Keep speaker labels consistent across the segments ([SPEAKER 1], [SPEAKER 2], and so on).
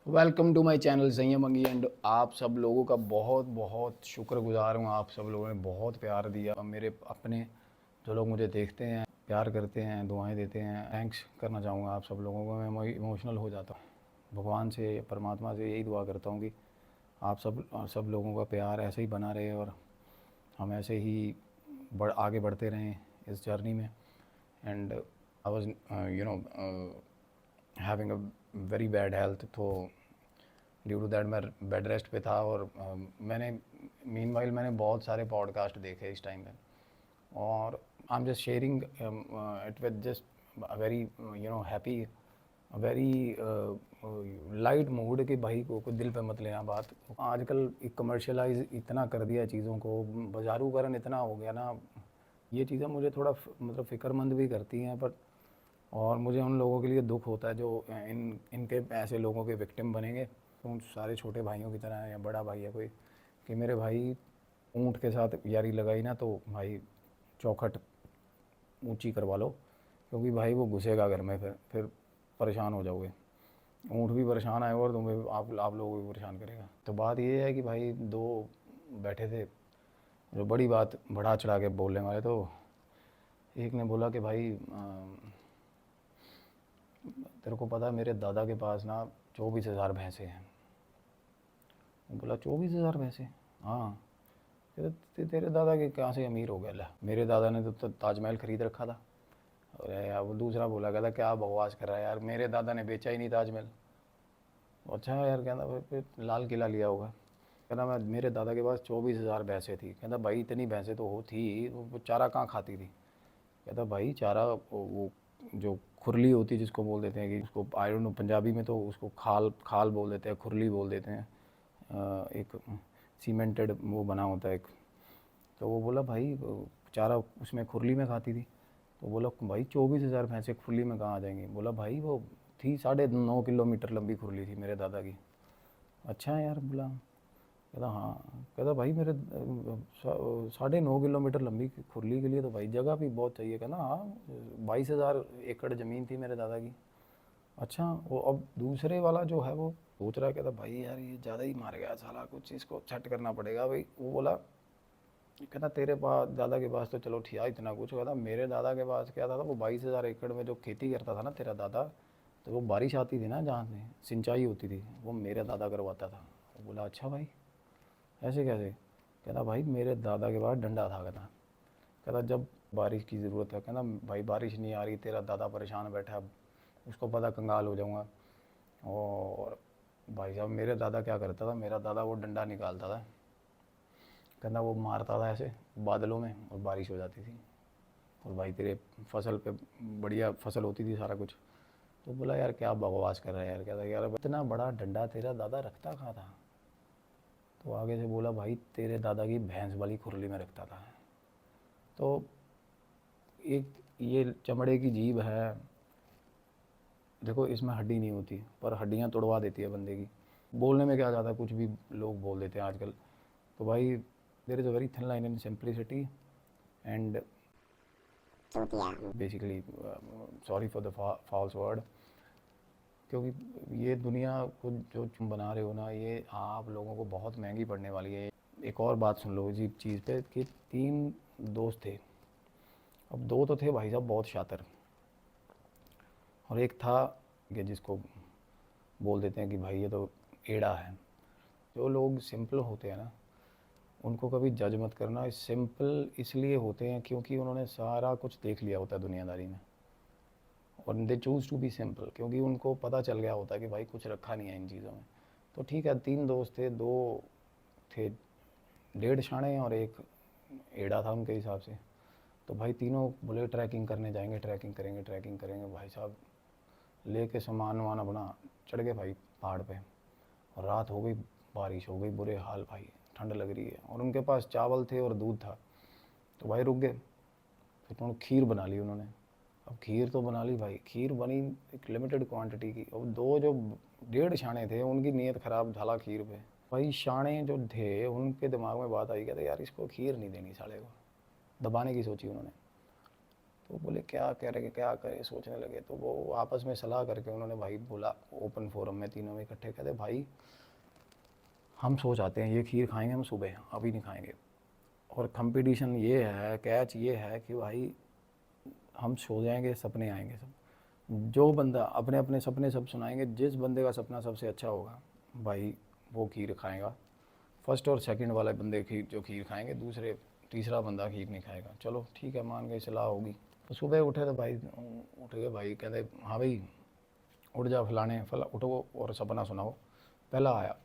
[SPEAKER 1] Welcome to my channel संयम अंगी and आप सब लोगों का बहुत बहुत शुक्रगुजार हूँ। आप सब लोगों ने बहुत प्यार दिया। मेरे अपने जो लोग मुझे देखते हैं, प्यार करते हैं, दुआएं देते हैं, थैंक्स करना चाहूँगा आप सब लोगों को। मैं इमोशनल हो जाता हूँ। भगवान से, परमात्मा से यही दुआ करता हूँ कि आप सब लोगों का प्यार ऐसे ही बना रहे और हम ऐसे ही आगे बढ़ते रहें इस जर्नी में। And I was having a very bad health, तो ड्यू टू दैट मैं बेड रेस्ट पे था। और मैंने मीनवाइल मैंने बहुत सारे पॉडकास्ट देखे इस टाइम में, और I am just sharing it with just very happy, very light mood कि भाई को दिल पे मत लेना बात। आजकल कमर्शलाइज इतना कर दिया चीज़ों को, बाजारूकरण इतना हो गया ना, ये चीज़ें मुझे थोड़ा मतलब फ़िक्रमंद भी करती हैं। पर और मुझे उन लोगों के लिए दुख होता है जो इनके ऐसे लोगों के विक्टिम बनेंगे। तो उन सारे छोटे भाइयों की तरह है, या बड़ा भाई है कोई, कि मेरे भाई ऊँट के साथ यारी लगाई ना तो भाई चौखट ऊंची करवा लो, क्योंकि भाई वो घुसेगा घर में, फिर परेशान हो जाओगे। ऊँट भी परेशान आएगा और तुम्हें आप लोगों को भी परेशान करेगा। तो बात ये है कि भाई दो बैठे थे जो बड़ी बात बढ़ा चढ़ा के बोलने वाले। तो एक ने बोला कि भाई तेरे को पता है मेरे दादा के पास ना 24,000 भैंसे हैं। मैं बोला 24,000 भैंसे? हाँ। तेरे दादा के कहाँ से अमीर हो गया? ला, मेरे दादा ने तो ताजमहल खरीद रखा था। अरे यार, वो दूसरा बोला, कहता क्या बकवास कर रहा है यार, मेरे दादा ने बेचा ही नहीं ताजमहल। अच्छा यार, कहता फिर लाल किला लिया होगा। कहता मैं मेरे दादा के पास 24,000 भैंसे थी। कहता भाई इतनी भैंसे तो हो थी, वो चारा कहाँ खाती थी? कहता भाई चारा वो जो खुरली होती है जिसको बोल देते हैं, कि उसको आई डोंट नो पंजाबी में तो उसको खाल खाल बोल देते हैं, खुरली बोल देते हैं। एक सीमेंटेड वो बना होता है एक। तो वो बोला भाई चारा उसमें खुरली में खाती थी। तो बोला भाई 24,000 भैंसे खुरली में कहाँ आ जाएंगी? बोला भाई वो थी 9.5 किलोमीटर लंबी खुरली थी मेरे दादा की। अच्छा यार, बोला। कहता हाँ। कहता भाई मेरे 9.5 किलोमीटर लंबी खुरली के लिए तो भाई जगह भी बहुत चाहिए। कहना हाँ, 22,000 एकड़ ज़मीन थी मेरे दादा की। अच्छा, वो अब दूसरे वाला जो है वो सोच रहा है, कहता भाई यार ये ज़्यादा ही मार गया साला, कुछ इसको छट करना पड़ेगा भाई। वो बोला, कहता तेरे पास दादा के पास तो चलो ठीक है इतना कुछ। कहता मेरे दादा के पास क्या था, वो 22,000 एकड़ में जो खेती करता था ना तेरा दादा, तो वो बारिश आती थी ना जहाँ से सिंचाई होती थी, वो मेरे दादा करवाता था। वो बोला अच्छा भाई, ऐसे कैसे? कहता भाई मेरे दादा के पास डंडा था। कहता जब बारिश की ज़रूरत है, कहना भाई बारिश नहीं आ रही, तेरा दादा परेशान बैठा है, उसको पता कंगाल हो जाऊँगा। और भाई साहब मेरे दादा क्या करता था, मेरा दादा वो डंडा निकालता था, कहना वो मारता था ऐसे बादलों में और बारिश हो जाती थी, और भाई तेरे फसल पे बढ़िया फसल होती थी सारा कुछ। तो बोला यार क्या बकवास कर रहा है यार। कहता यार इतना बड़ा डंडा तेरा दादा रखता कहाँ था? तो आगे से बोला भाई तेरे दादा की भैंस वाली खुरली में रखता था। तो एक ये चमड़े की जीभ है, देखो इसमें हड्डी नहीं होती पर हड्डियाँ तोड़वा देती है बंदे की। बोलने में क्या जाता है, कुछ भी लोग बोल देते हैं आजकल। तो भाई there is a very thin line in simplicity and basically sorry for the false word, क्योंकि ये दुनिया को जो तुम बना रहे हो ना, ये आप लोगों को बहुत महंगी पड़ने वाली है। एक और बात सुन लो इसी चीज़ पे, कि 3 दोस्त थे। अब 2 तो थे भाई साहब बहुत शातिर, और एक था कि जिसको बोल देते हैं कि भाई ये तो एड़ा है। जो लोग सिंपल होते हैं ना, उनको कभी जज मत करना। सिंपल इसलिए होते हैं क्योंकि उन्होंने सारा कुछ देख लिया होता है दुनियादारी में, और दे चूज़ टू बी सिंपल, क्योंकि उनको पता चल गया होता है कि भाई कुछ रखा नहीं है इन चीज़ों में। तो ठीक है, 3 दोस्त थे, 2 थे 1.5 शाणे और एक एड़ा था उनके हिसाब से। तो भाई तीनों बोले ट्रैकिंग करने जाएंगे, ट्रैकिंग करेंगे, ट्रैकिंग करेंगे। भाई साहब लेके सामान वामान अपना चढ़ गए भाई पहाड़ पे, और रात हो गई, बारिश हो गई, बुरे हाल भाई, ठंड लग रही है, और उनके पास चावल थे और दूध था। तो भाई रुक गए, फिर तो खीर बना ली उन्होंने। अब खीर तो बना ली भाई, खीर बनी एक लिमिटेड क्वांटिटी की। अब 2 जो 1.5 शाणे थे उनकी नीयत ख़राब झाला खीर पे। भाई शाणे जो थे उनके दिमाग में बात आई, कहते यार इसको खीर नहीं देनी साले को, दबाने की सोची उन्होंने। तो बोले क्या करें क्या करें, सोचने लगे। तो वो आपस में सलाह करके उन्होंने भाई बोला ओपन फोरम में, तीनों में इकट्ठे, कहते भाई हम सो जाते हैं ये खीर खाएंगे हम सुबह, अभी नहीं खाएंगे। और कंपटीशन ये है, कैच ये है कि भाई हम सो जाएंगे, सपने आएंगे सब। जो बंदा अपने अपने सपने सब सुनाएंगे, जिस बंदे का सपना सबसे अच्छा होगा भाई वो खीर खाएगा। फर्स्ट और सेकंड वाले बंदे खीर जो खीर खाएंगे, दूसरे तीसरा बंदा खीर नहीं खाएगा। चलो ठीक है, मान गए, सलाह होगी। तो सुबह उठे तो भाई, उठ गए भाई, कहते हाँ भाई उठ जा फलाने फला, उठो और सपना सुनाओ। पहला आया,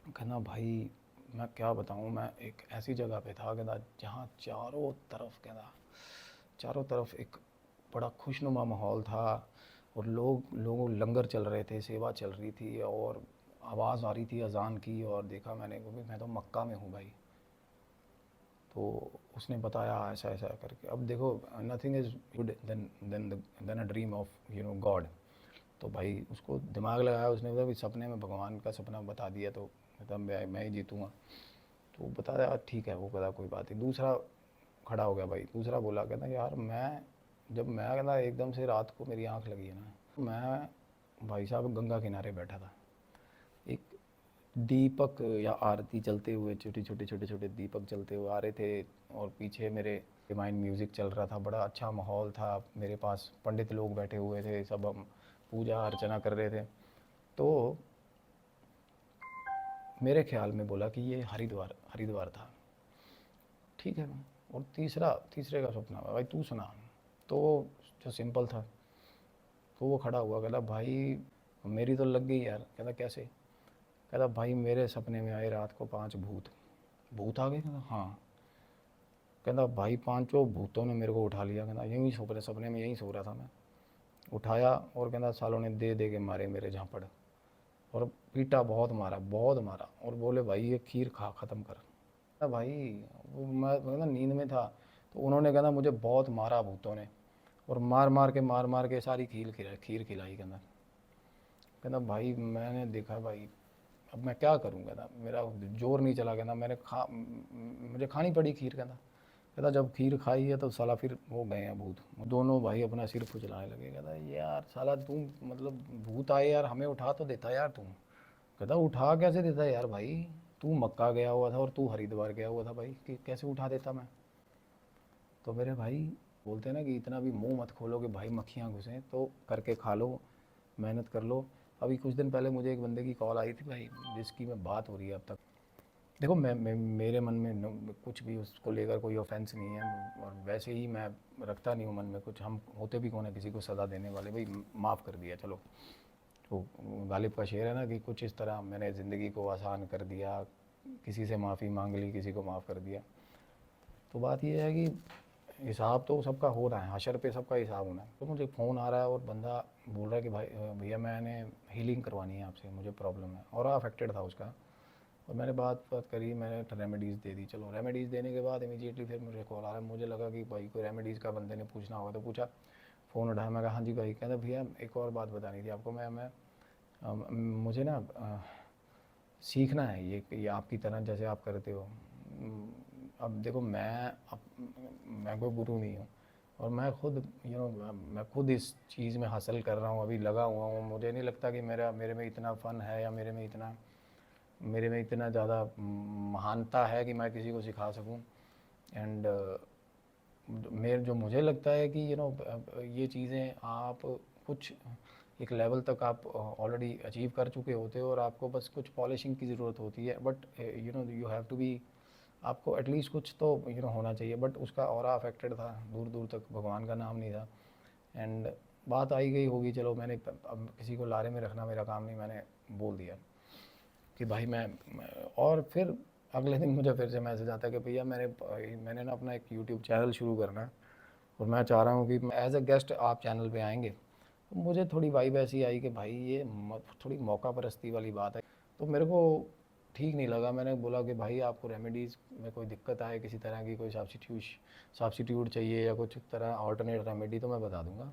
[SPEAKER 1] कहना भाई मैं क्या बताऊँ, मैं एक ऐसी जगह पे था कहना जहाँ चारों तरफ, कहना चारों तरफ एक बड़ा खुशनुमा माहौल था, और लोगों लंगर चल रहे थे, सेवा चल रही थी, और आवाज़ आ रही थी अजान की। और देखा मैंने कि मैं तो मक्का में हूँ भाई। तो उसने बताया ऐसा ऐसा करके। अब देखो nothing is good then a dream of God. तो भाई उसको दिमाग लगाया उसने, बोला भाई सपने में भगवान का सपना बता दिया तो मतलब मैं ही जीतूँगा। तो बताया ठीक है, वो कहता कोई बात नहीं। दूसरा खड़ा हो गया भाई, दूसरा बोला, कहता यार मैं कहता एकदम से रात को मेरी आँख लगी है ना, मैं भाई साहब गंगा किनारे बैठा था, एक दीपक या आरती चलते हुए, छोटे छोटे दीपक चलते हुए आ रहे थे, और पीछे मेरे डिवाइन म्यूज़िक चल रहा था, बड़ा अच्छा माहौल था। मेरे पास पंडित लोग बैठे हुए थे, सब हम पूजा अर्चना कर रहे थे। तो मेरे ख्याल में बोला कि ये हरिद्वार हरिद्वार था। ठीक है। और तीसरे का सपना, भाई तू सुना। तो जो सिंपल था, तो वो खड़ा हुआ, कहता भाई मेरी तो लग गई यार। कहता कैसे? कहता भाई मेरे सपने में आए रात को 5 भूत। भूत आ गए? कहता हाँ। कहता भाई पांचों भूतों ने मेरे को उठा लिया। कहता यूँ ही सपने में यहीं सो रहा था मैं। उठाया और कहता सालों ने दे दे के मारे मेरे झापड़, और पीटा, बहुत मारा, और बोले भाई ये खीर खा ख़त्म कर। कहता भाई वो मैं ना नींद में था, तो उन्होंने कहना मुझे बहुत मारा भूतों ने, और मार मार के सारी खीर खिलाई। कहना भाई मैंने देखा भाई, अब मैं क्या करूँ। कहना मेरा जोर नहीं चला। कहना मुझे खानी पड़ी खीर। कहता जब खीर खाई है तो साला फिर वो गए हैं भूत। दोनों भाई अपना सिर खुजलाने लगे। कहता यार साला तू मतलब भूत आए यार, हमें उठा तो देता यार तू। कहता उठा कैसे देता यार भाई, तू मक्का गया हुआ था और तू हरिद्वार गया हुआ था भाई, कि कैसे उठा देता मैं। तो मेरे भाई बोलते हैं ना कि इतना भी मुंह मत खोलो कि भाई मक्खियाँ घुसें, तो करके खा लो, मेहनत कर लो। अभी कुछ दिन पहले मुझे एक बंदे की कॉल आई थी भाई, जिसकी मैं बात हो रही है अब तक। देखो मेरे मन में कुछ भी उसको लेकर कोई ऑफेंस नहीं है, और वैसे ही मैं रखता नहीं हूँ मन में कुछ। हम होते भी कौन है किसी को सज़ा देने वाले, भाई माफ़ कर दिया चलो। तो गालिब का शेर है ना कि कुछ इस तरह मैंने ज़िंदगी को आसान कर दिया, किसी से माफ़ी मांग ली, किसी को माफ़ कर दिया। तो बात यह है कि हिसाब तो सबका हो रहा है, हशर पे सबका हिसाब होना है। तो मुझे फ़ोन आ रहा है और बंदा बोल रहा है कि भाई भैया मैंने हीलिंग करवानी है आपसे, मुझे प्रॉब्लम है, और अफेक्टेड था उसका। और मैंने बात करी, मैंने रेमेडीज़ दे दी। चलो रेमेडीज़ देने के बाद इमीडिएटली फिर मुझे कॉल आ रहा है। मुझे लगा कि भाई कोई रेमेडीज़ का बंदे ने पूछना होगा, तो पूछा। फ़ोन उठाया, मैं कहा हाँ जी भाई। कहता भैया एक और बात बतानी थी आपको। मुझे ना सीखना है ये आपकी तरह जैसे आप करते हो। अब देखो मैं कोई गुरु नहीं हूँ, और मैं खुद मैं खुद इस चीज़ में हासिल कर रहा हूँ, अभी लगा हुआ हूँ। मुझे नहीं लगता कि मेरे में इतना फ़न है, या मेरे में इतना ज़्यादा महानता है कि मैं किसी को सिखा सकूं। एंड जो मुझे लगता है कि ये चीज़ें आप कुछ एक लेवल तक आप ऑलरेडी अचीव कर चुके होते हो, और आपको बस कुछ पॉलिशिंग की ज़रूरत होती है। But you have to be, आपको एटलीस्ट कुछ तो होना चाहिए। बट उसका ऑरा अफेक्टेड था, दूर दूर तक भगवान का नाम नहीं था। एंड बात आई गई होगी, चलो मैंने अब किसी को लारे में रखना मेरा काम नहीं, मैंने बोल दिया कि भाई और फिर अगले दिन मुझे फिर से मैसेज आता है कि भैया मैंने ना अपना एक यूट्यूब चैनल शुरू करना है, और मैं चाह रहा हूँ कि एज अ गेस्ट आप चैनल पे आएंगे। तो मुझे थोड़ी वाइब ऐसी आई कि भाई ये थोड़ी मौका परस्ती वाली बात है। तो मेरे को ठीक नहीं लगा। मैंने बोला कि भाई आपको रेमेडीज़ में कोई दिक्कत आए, किसी तरह की कोई सब्सिट्यूट चाहिए या कुछ तरह ऑल्टरनेट रेमेडी, तो मैं बता दूंगा।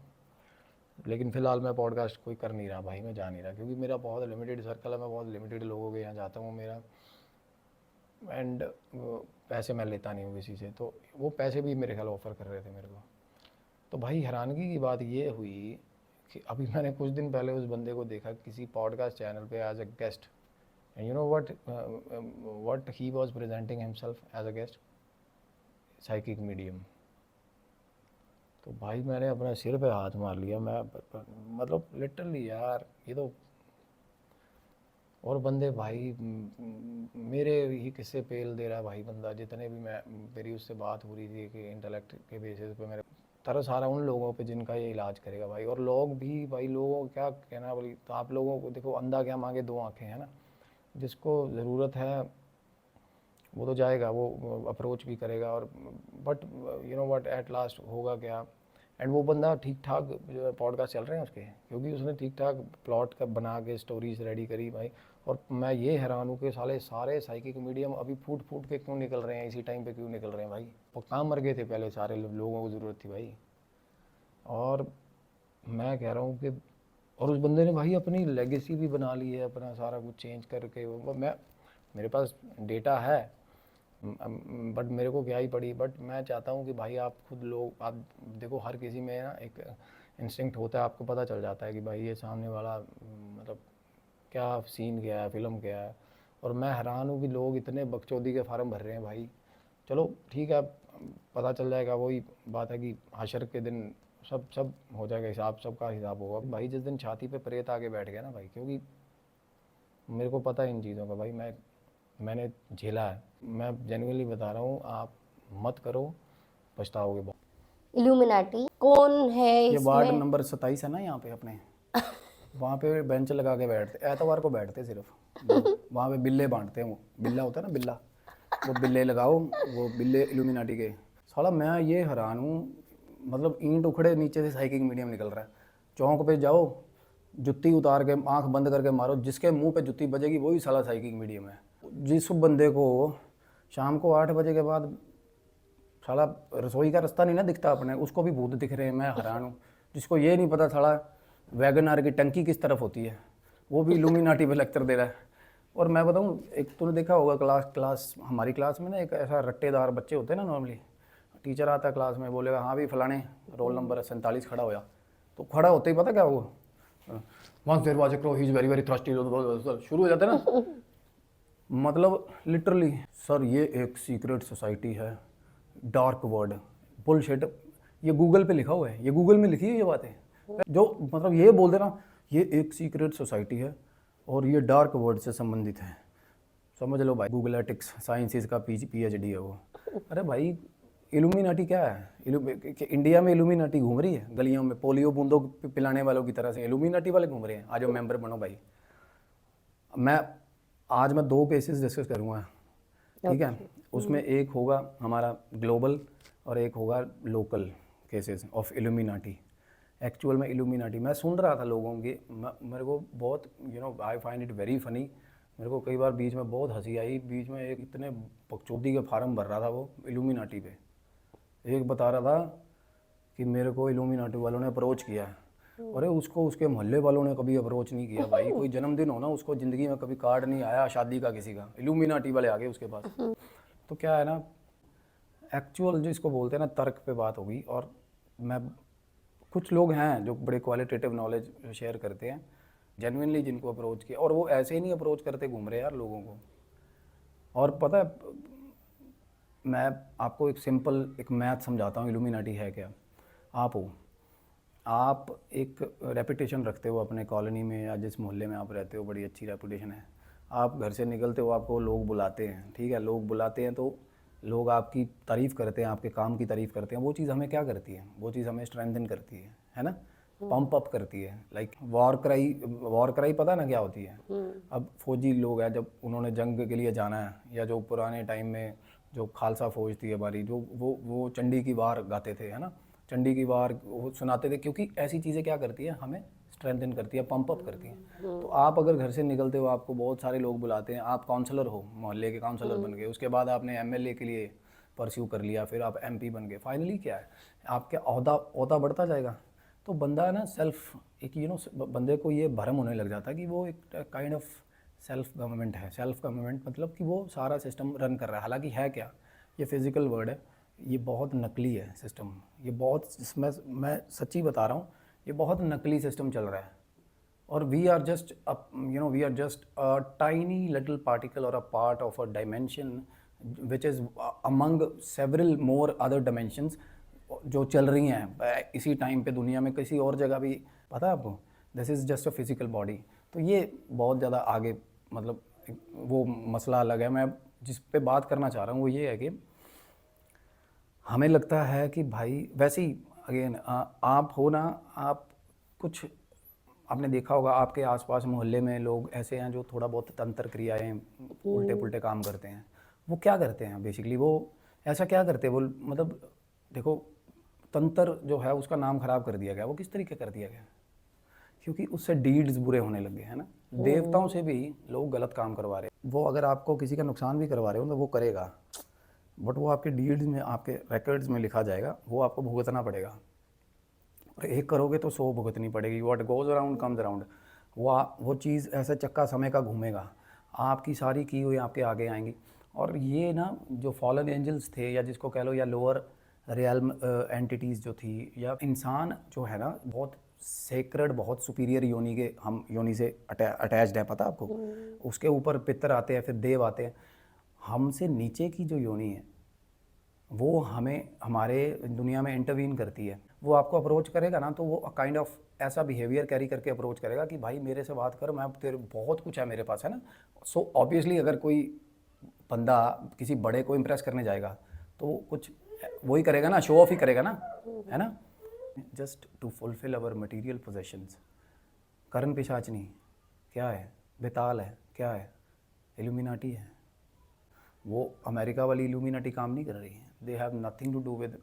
[SPEAKER 1] लेकिन फ़िलहाल मैं पॉडकास्ट कोई कर नहीं रहा भाई, मैं जा नहीं रहा, क्योंकि मेरा बहुत लिमिटेड सर्कल है, मैं बहुत लिमिटेड लोगों के यहाँ जाता हूँ मेरा। एंड पैसे मैं लेता नहीं हूँ किसी से, तो वो पैसे भी मेरे ख्याल ऑफ़र कर रहे थे मेरे को। तो भाई हैरानगी की बात ये हुई कि अभी मैंने कुछ दिन पहले उस बंदे को देखा किसी पॉडकास्ट चैनल पे as a guest, and you know what he was presenting himself as a guest, psychic medium. तो भाई मैंने अपने सिर पे हाथ मार लिया, मैं मतलब लिटरली यार ये तो। और बंदे भाई मेरे ही किस्से पेल दे रहा है भाई बंदा, जितने भी मैं मेरी उससे बात हो रही थी कि इंटेलेक्ट के बेसिस पे मेरे तरस आ रहा उन लोगों पे जिनका ये इलाज करेगा भाई। और लोग भी भाई, लोगों को क्या कहना बोली, तो आप लोगों को देखो, अंधा क्या मांगे दो आंखें, है ना। जिसको ज़रूरत है वो तो जाएगा, वो अप्रोच भी करेगा। और but you know what, at last होगा क्या। एंड वो बंदा ठीक ठाक पॉडकास्ट चल रहे हैं उसके, क्योंकि उसने ठीक ठाक प्लॉट का बना के स्टोरीज रेडी करी भाई। और मैं ये हैरान हूँ कि सारे साइकिक मीडियम अभी फूट फूट के क्यों निकल रहे हैं, इसी टाइम पे क्यों निकल रहे हैं भाई। वो कहाँ मर गए थे पहले, सारे लोगों को ज़रूरत थी भाई। और मैं कह रहा हूँ कि, और उस बंदे ने भाई अपनी लेगेसी भी बना ली है, अपना सारा कुछ चेंज करके। मैं, मेरे पास डेटा है बट मेरे को क्या ही पड़ी। बट मैं चाहता हूँ कि भाई आप खुद लोग, आप देखो हर किसी में ना एक इंस्टिंक्ट होता है, आपको पता चल जाता है कि भाई ये सामने वाला मतलब क्या सीन क्या है, फिल्म क्या है। और मैं हैरान हूँ कि लोग इतने बकचोदी के फार्म भर रहे हैं भाई। चलो ठीक है, पता चल जाएगा, वही बात है कि हशर के दिन सब हो जाएगा, हिसाब सबका हिसाब होगा भाई। जिस दिन छाती पे प्रेत आके बैठ गया ना भाई, क्योंकि मेरे को पता है इन चीज़ों का भाई, मैंने झेला है। मैं जेन्युइनली बता रहा हूँ, आप मत करो, पछताओगे बहुत।
[SPEAKER 2] इल्यूमिनाटी कौन है
[SPEAKER 1] ये वार्ड
[SPEAKER 2] इसमें?
[SPEAKER 1] नंबर 27 है ना यहाँ पे अपने, वहाँ पे बेंच लगा के बैठते, एतवार को बैठते सिर्फ लोग, वहाँ पे बिल्ले बांटते हैं। वो बिल्ला होता है ना, बिल्ला, वो बिल्ले लगाओ, वो बिल्ले इल्यूमिनाटी के। साला मैं ये हैरान हूँ, मतलब ईंट उखड़े नीचे से साइकिक मीडियम निकल रहा है। चौंक पे जाओ, जुत्ती उतार के आंख बंद करके मारो, जिसके मुंह पे जुत्ती बजेगी वही साला साइकिक मीडियम है। जिस बंदे को शाम को 8 बजे के बाद साला रसोई का रास्ता नहीं ना दिखता अपने, उसको भी भूत दिख रहे हैं। मैं हैरान हूँ, जिसको ये नहीं पता साला वैगन आर की टंकी किस तरफ होती है, वो भी इल्यूमिनाटी पे लेक्चर दे रहा है। और मैं बताऊँ, एक तूने देखा होगा क्लास हमारी क्लास में ना, एक ऐसा रट्टेदार बच्चे होते हैं ना नॉर्मली, टीचर आता है क्लास में, बोलेगा हाँ भी फलाने रोल नंबर 47 खड़ा होया, तो खड़ा होते ही पता क्या वो, once there was a crow he is very very thirsty, शुरू हो जाता है ना। मतलब लिटरली सर ये एक सीक्रेट सोसाइटी है, डार्क वर्ड, बुलशिट। ये गूगल पे लिखा हुआ है, ये गूगल में लिखी है ये बातें, जो मतलब ये बोल देना ये एक सीक्रेट सोसाइटी है और ये डार्क वर्ड से संबंधित है, समझ लो भाई गूगल एटिक्स साइंसिस का PhD है वो। अरे भाई इल्यूमिनाटी क्या है, इंडिया में इल्यूमिनाटी घूम रही है गलियों में, पोलियो बूंदों पिलाने वालों की तरह से इल्यूमिनाटी वाले घूम रहे हैं। आज मेंबर बनो भाई। मैं आज मैं 2 केसेस डिस्कस करूँगा, ठीक है। उसमें एक होगा हमारा ग्लोबल और एक होगा local cases of illuminati. Actual में इल्यूमिनाटी मैं सुन रहा था लोगों की, मेरे को बहुत I find it very funny. मेरे को कई बार बीच में बहुत हंसी आई, बीच में एक इतने बकचोदी के फार्म भर रहा था वो इल्यूमिनाटी पे। एक बता रहा था कि मेरे को इल्यूमिनाटी वालों ने अप्रोच किया है। अरे उसको उसके मोहल्ले वालों ने कभी अप्रोच नहीं किया भाई, कोई जन्मदिन हो ना उसको ज़िंदगी में कभी कार्ड नहीं आया शादी का किसी का, इल्यूमिनाटी वाले आ गए उसके पास। तो क्या है ना, एक्चुअल जिसको बोलते हैं ना तर्क पे बात होगी। और मैं, कुछ लोग हैं जो बड़े क्वालिटेटिव नॉलेज शेयर करते हैं जेन्युइनली, जिनको अप्रोच किया, और वो ऐसे ही नहीं अप्रोच करते घूम रहे यार लोगों को। और पता है, मैं आपको एक सिंपल एक मैथ समझाता हूँ, इल्यूमिनाटी है क्या। आप एक रेपुटेशन रखते हो अपने कॉलोनी में या जिस मोहल्ले में आप रहते हो, बड़ी अच्छी रेपुटेशन है। आप घर से निकलते हो, आपको लोग बुलाते हैं, ठीक है, लोग बुलाते हैं तो लोग आपकी तारीफ़ करते हैं, आपके काम की तारीफ़ करते हैं। वो चीज़ हमें क्या करती है, वो चीज़ हमें स्ट्रेंथन करती है ना, पंप अप करती है। लाइक वॉर क्राई पता ना क्या होती है। अब फौजी लोग हैं, जब उन्होंने जंग के लिए जाना है, या जो पुराने टाइम में जो खालसा फौज थी हमारी, जो वो चंडी की वार गाते थे, है ना, चंडी की वार वो सुनाते थे, क्योंकि ऐसी चीज़ें क्या करती है, हमें स्ट्रेंथन करती है, पंप अप करती हैं। तो आप अगर घर से निकलते हो, आपको बहुत सारे लोग बुलाते हैं, आप काउंसलर हो, मोहल्ले के काउंसलर बन गए, उसके बाद आपने MLA के लिए परस्यू कर लिया, फिर आप MP बन गए, फाइनली क्या है, आपका ओहदा बढ़ता जाएगा। तो बंदा है ना सेल्फ, एक बंदे को ये भरम होने लग जाता है कि वो एक काइंड ऑफ सेल्फ गवर्नमेंट है। सेल्फ गवर्नमेंट मतलब कि वो सारा सिस्टम रन कर रहा है, हालांकि है क्या, ये फिजिकल वर्ड है। ये बहुत नकली है सिस्टम, ये बहुत, इसमें मैं सच्ची बता रहा हूँ, ये बहुत नकली सिस्टम चल रहा है। और we are just we are just a tiny little particle और a part of a dimension which is among several more other dimensions जो चल रही हैं इसी टाइम पे दुनिया में, किसी और जगह भी। पता है आपको, this is just a physical body. तो ये बहुत ज़्यादा आगे, मतलब वो मसला अलग है। मैं जिस पे बात करना चाह रहा हूँ वो ये है कि हमें लगता है कि भाई, वैसे ही अगेन आप हो ना, आप कुछ, आपने देखा होगा आपके आसपास मोहल्ले में लोग ऐसे हैं जो थोड़ा बहुत तंत्र क्रियाएं, उल्टे पुल्टे काम करते हैं। वो क्या करते हैं बेसिकली, वो ऐसा क्या करते हैं वो, मतलब देखो, तंत्र जो है उसका नाम खराब कर दिया गया। वो किस तरीके कर दिया गया? क्योंकि उससे डीड्स बुरे होने लग गए हैं ना। देवताओं से भी लोग गलत काम करवा रहे हैं। वो अगर आपको किसी का नुकसान भी करवा रहे हो तो वो करेगा, बट वो आपके डीड्स में, आपके रिकॉर्ड्स में लिखा जाएगा, वो आपको भुगतना पड़ेगा। और एक करोगे तो 100 भुगतनी पड़ेगी। What goes around comes around. वो चीज़ ऐसा चक्का समय का घूमेगा, आपकी सारी की हुई आपके आगे आएंगी। और ये ना, जो फॉलन एंजल्स थे, या जिसको कह लो, या लोअर रियल्म एंटिटीज़ जो थी, या इंसान जो है ना, बहुत सेक्रेड, बहुत सुपीरियर योनि के, हम योनि से अटैच्ड है, पता आपको। उसके ऊपर पितर आते हैं, फिर देव आते हैं। हमसे नीचे की जो योनि है वो हमें, हमारे दुनिया में इंटरवीन करती है। वो आपको अप्रोच करेगा ना, तो वो काइंड ऑफ ऐसा बिहेवियर कैरी करके अप्रोच करेगा कि भाई मेरे से बात कर, मैं तेरे, बहुत कुछ है मेरे पास, है ना। सो ऑब्वियसली अगर कोई बंदा किसी बड़े को इम्प्रेस करने जाएगा तो वो कुछ वही करेगा ना, शो ऑफ ही करेगा ना, है ना। Just to fulfil our material possessions. करण पिशाचनी क्या है? बेताल है। क्या है? इल्यूमिनाटी है। वो अमेरिका वाली इल्यूमिनाटी काम नहीं कर रही है। They have nothing to do with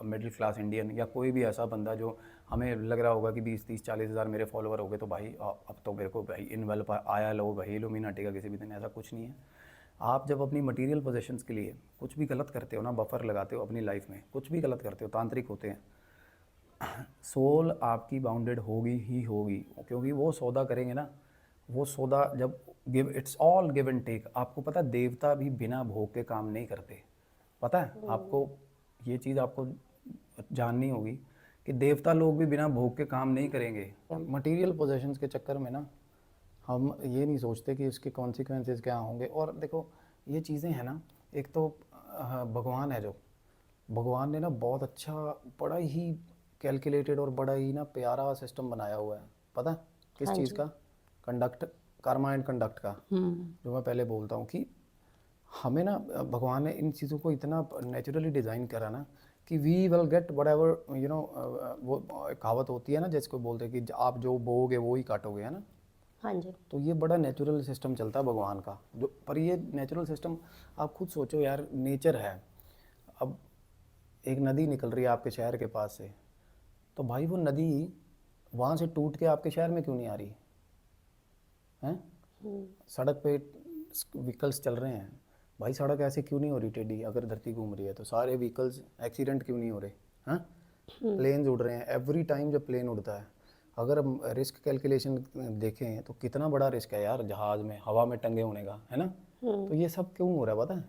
[SPEAKER 1] middle class Indian, या कोई भी ऐसा बंदा जो हमें लग रहा होगा कि 20-30-40 हज़ार मेरे फॉलोअर हो गए तो भाई अब तो मेरे को भाई इन्वेल्व आया लो भाई इल्यूमिनाटी का किसी भी दिन। ऐसा कुछ नहीं है। आप जब अपनी मटेरियल पोजेशंस के लिए कुछ भी गलत करते हो ना, बफर लगाते हो अपनी लाइफ में, कुछ भी गलत करते हो, तांत्रिक होते हैं, सोल आपकी बाउंडेड होगी ही होगी। क्योंकि वो सौदा करेंगे ना, वो सौदा जब give, it's all give and take. आपको पता है देवता भी बिना भोग के काम नहीं करते। पता है आपको, ये चीज़ आपको जाननी होगी कि देवता लोग भी बिना भोग के काम नहीं करेंगे। मटेरियल पोजेशंस के चक्कर में ना हम ये नहीं सोचते कि इसके कॉन्सिक्वेंसेस क्या होंगे। और देखो ये चीज़ें हैं ना, एक तो भगवान है, जो भगवान ने ना बहुत अच्छा, बड़ा ही कैलकुलेटेड और बड़ा ही ना प्यारा सिस्टम बनाया हुआ है। पता है किस
[SPEAKER 2] हाँ
[SPEAKER 1] चीज़
[SPEAKER 2] जी।
[SPEAKER 1] का? कंडक्ट, कर्मा एंड कंडक्ट का। जो मैं पहले बोलता हूँ कि हमें ना भगवान ने इन चीज़ों को इतना नेचुरली डिज़ाइन करा ना कि we will get whatever वो कहावत होती है ना, जिसको बोलते हैं कि आप जो बोओगे वो ही काटोगे, है ना।
[SPEAKER 2] हाँ जी।
[SPEAKER 1] तो ये बड़ा नेचुरल सिस्टम चलता है भगवान का। जो पर ये नेचुरल सिस्टम, आप खुद सोचो यार, नेचर है। अब एक नदी निकल रही है आपके शहर के पास से, तो भाई वो नदी वहाँ से टूट के आपके शहर में क्यों नहीं आ रही हैं? सड़क पे व्हीकल्स चल रहे हैं, भाई सड़क ऐसे क्यों नहीं हो रही टेढ़ी? अगर धरती घूम रही है तो सारे व्हीकल्स, एक्सीडेंट क्यों नहीं हो रहे हैं? प्लेन्स उड़ रहे हैं, एवरी टाइम जब प्लेन उड़ता है, अगर हम रिस्क कैलकुलेशन देखें तो कितना बड़ा रिस्क है यार जहाज़ में हवा में टंगे होने का, है ना। तो ये सब क्यों हो रहा है पता है?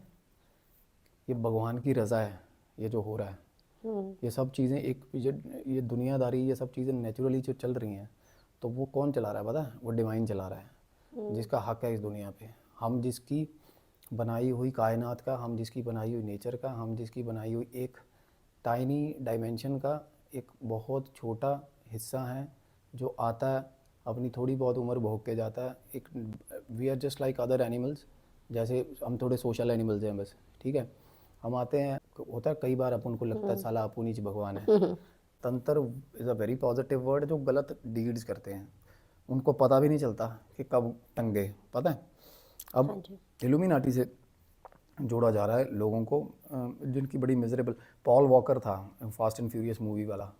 [SPEAKER 1] ये भगवान की रज़ा है ये जो हो रहा है। ये सब चीज़ें, एक ये दुनियादारी, ये सब चीज़ें नेचुरली जो चल रही हैं, तो वो कौन चला रहा है पता है? वो डिवाइन चला रहा है, जिसका हक है इस दुनिया पे। हम जिसकी बनाई हुई कायनात का, हम जिसकी बनाई हुई नेचर का, हम जिसकी बनाई हुई एक टाइनी डायमेंशन का एक बहुत छोटा हिस्सा है, जो आता है अपनी थोड़ी बहुत उम्र भोग के जाता है। एक, we are just like other animals. जैसे हम थोड़े सोशल एनिमल्स हैं बस, ठीक है। हम आते हैं, होता है कई बार अपन को लगता है साला अपन ही भगवान है। तंत्र is a very positive word. जो गलत डीड्स करते हैं उनको पता भी नहीं चलता कि कब टंगे, पता है।
[SPEAKER 2] हाँ
[SPEAKER 1] अब
[SPEAKER 2] जी।
[SPEAKER 1] इल्यूमिनाटी से जोड़ा जा रहा है लोगों को जिनकी बड़ी मिजरेबल, पॉल वॉकर था फास्ट एंड फ्यूरियस मूवी वाला,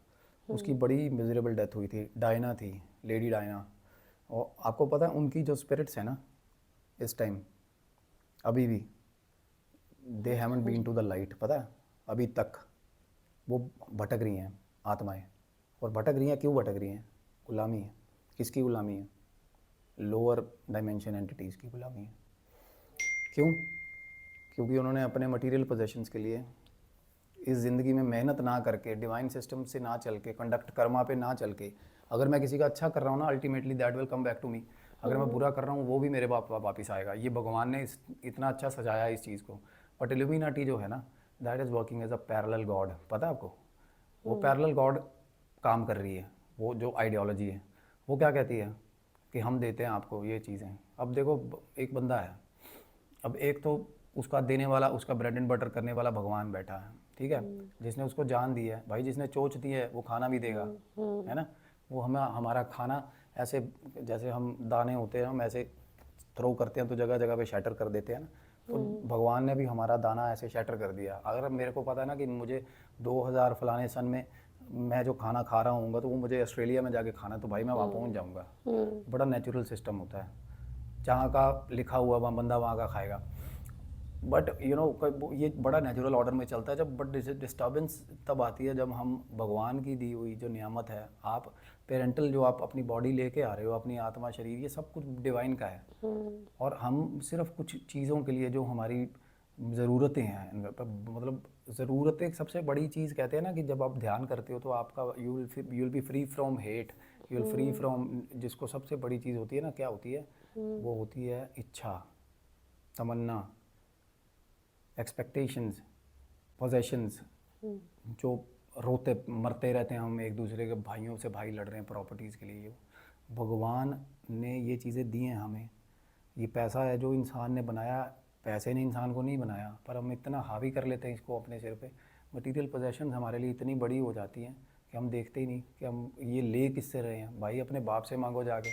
[SPEAKER 1] उसकी बड़ी मिजरेबल डेथ हुई थी। डायना थी, लेडी डायना। और आपको पता है उनकी जो स्पिरिट्स है ना इस टाइम अभी भी, they haven't been to the light, पता है, अभी तक वो भटक रही हैं आत्माएं। और भटक रही हैं, क्यों भटक रही हैं? गुलामी है। किसकी गुलामी है? लोअर डायमेंशन एंटिटीज़ की गुलामी है। क्यों? क्योंकि उन्होंने अपने मटेरियल पोजेशंस के लिए इस ज़िंदगी में मेहनत ना करके, डिवाइन सिस्टम से ना चल के, कंडक्ट कर्मा पे ना चल के, अगर मैं किसी का अच्छा कर रहा हूँ ना, ultimately that will come back to me. अगर मैं बुरा कर रहा हूँ वो भी मेरे वापस आएगा। ये भगवान ने इतना अच्छा सजाया है इस चीज़ को। बट इल्यूमिनाटी जो है ना, that is working as a parallel God. पता है आपको? वो पैरेलल गॉड काम कर रही है। वो जो आइडियोलॉजी है वो क्या कहती है कि हम देते हैं आपको ये चीज़ें। अब देखो, एक बंदा है, अब एक तो उसका देने वाला, उसका ब्रेड एंड बटर करने वाला भगवान बैठा है, ठीक है, जिसने उसको जान दी है भाई, जिसने चोच दी है वो खाना भी देगा, है ना। वो हमें हमारा खाना ऐसे, जैसे हम दाने होते हैं हम ऐसे थ्रो करते हैं तो जगह जगह पे शैटर कर देते हैं ना, तो भगवान ने भी हमारा दाना ऐसे शैटर कर दिया। अगर मेरे को पता है ना कि मुझे 2000 फलाने सन में मैं जो खाना खा रहा हूँ तो वो मुझे ऑस्ट्रेलिया में जाके खाना, तो भाई मैं वहाँ पहुँच जाऊँगा। बड़ा नेचुरल सिस्टम होता है, जहाँ का लिखा हुआ वहाँ बंदा वहाँ का खाएगा। बट यू नो ये बड़ा नेचुरल ऑर्डर में चलता है। जब बट डिस्टर्बेंस तब आती है जब हम भगवान की दी हुई जो नियामत है, आप पेरेंटल जो आप अपनी बॉडी लेके आ रहे हो, अपनी आत्मा शरीर, ये सब कुछ डिवाइन का है। और हम सिर्फ कुछ चीज़ों के लिए जो हमारी ज़रूरतें हैं, मतलब ज़रूरतें सबसे बड़ी चीज़ कहते हैं ना कि जब आप ध्यान करते हो तो आपका you will be free from hate, you will free from, जिसको सबसे बड़ी चीज़ होती है ना, क्या होती है वो? होती है इच्छा, तमन्ना, एक्सपेक्टेशंस, पोजेशंस। जो रोते मरते रहते हैं हम एक दूसरे के, भाइयों से भाई लड़ रहे हैं प्रॉपर्टीज़ के लिए। भगवान ने ये चीज़ें दी हैं हमें। ये पैसा है जो इंसान ने बनाया, पैसे ने इंसान को नहीं बनाया, पर हम इतना हावी कर लेते हैं इसको अपने सिर पे। मटेरियल पोजेशंस हमारे लिए इतनी बड़ी हो जाती हैं कि हम देखते ही नहीं कि हम ये ले किससे रहे हैं। भाई अपने बाप से मांगो जाके,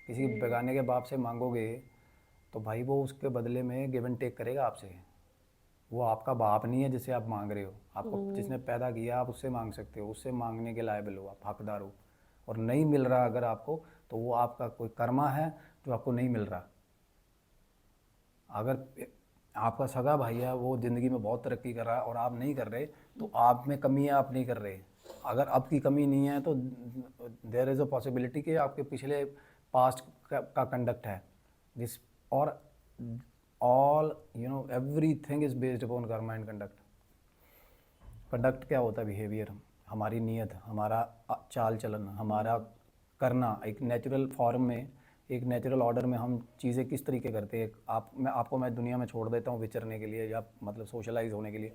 [SPEAKER 1] किसी बेगाने के बाप से मांगोगे तो भाई वो उसके बदले में गिव एंड टेक करेगा आपसे। वो आपका बाप नहीं है जिससे आप मांग रहे हो, आपको जिसने पैदा किया आप उससे मांग सकते हो, उससे मांगने के लायबिल हो, आप हकदार हो। और नहीं मिल रहा अगर आपको, तो वो आपका कोई कर्मा है जो आपको नहीं मिल रहा। अगर आपका सगा भाई है वो ज़िंदगी में बहुत तरक्की कर रहा है और आप नहीं कर रहे, तो आप में कमी है, आप नहीं कर रहे। अगर आपकी कमी नहीं है तो देयर इज़ अ पॉसिबिलिटी कि आपके पिछले पास्ट का कंडक्ट है जिस, और all you know everything is based upon Karma and conduct. Conduct क्या होता है? बिहेवियर, हमारी नीयत, हमारा चाल चलन, हमारा करना एक नेचुरल फॉर्म में, एक नेचुरल ऑर्डर में हम चीज़ें किस तरीके करते हैं। मैं दुनिया में छोड़ देता हूँ विचरने के लिए या मतलब सोशलाइज होने के लिए,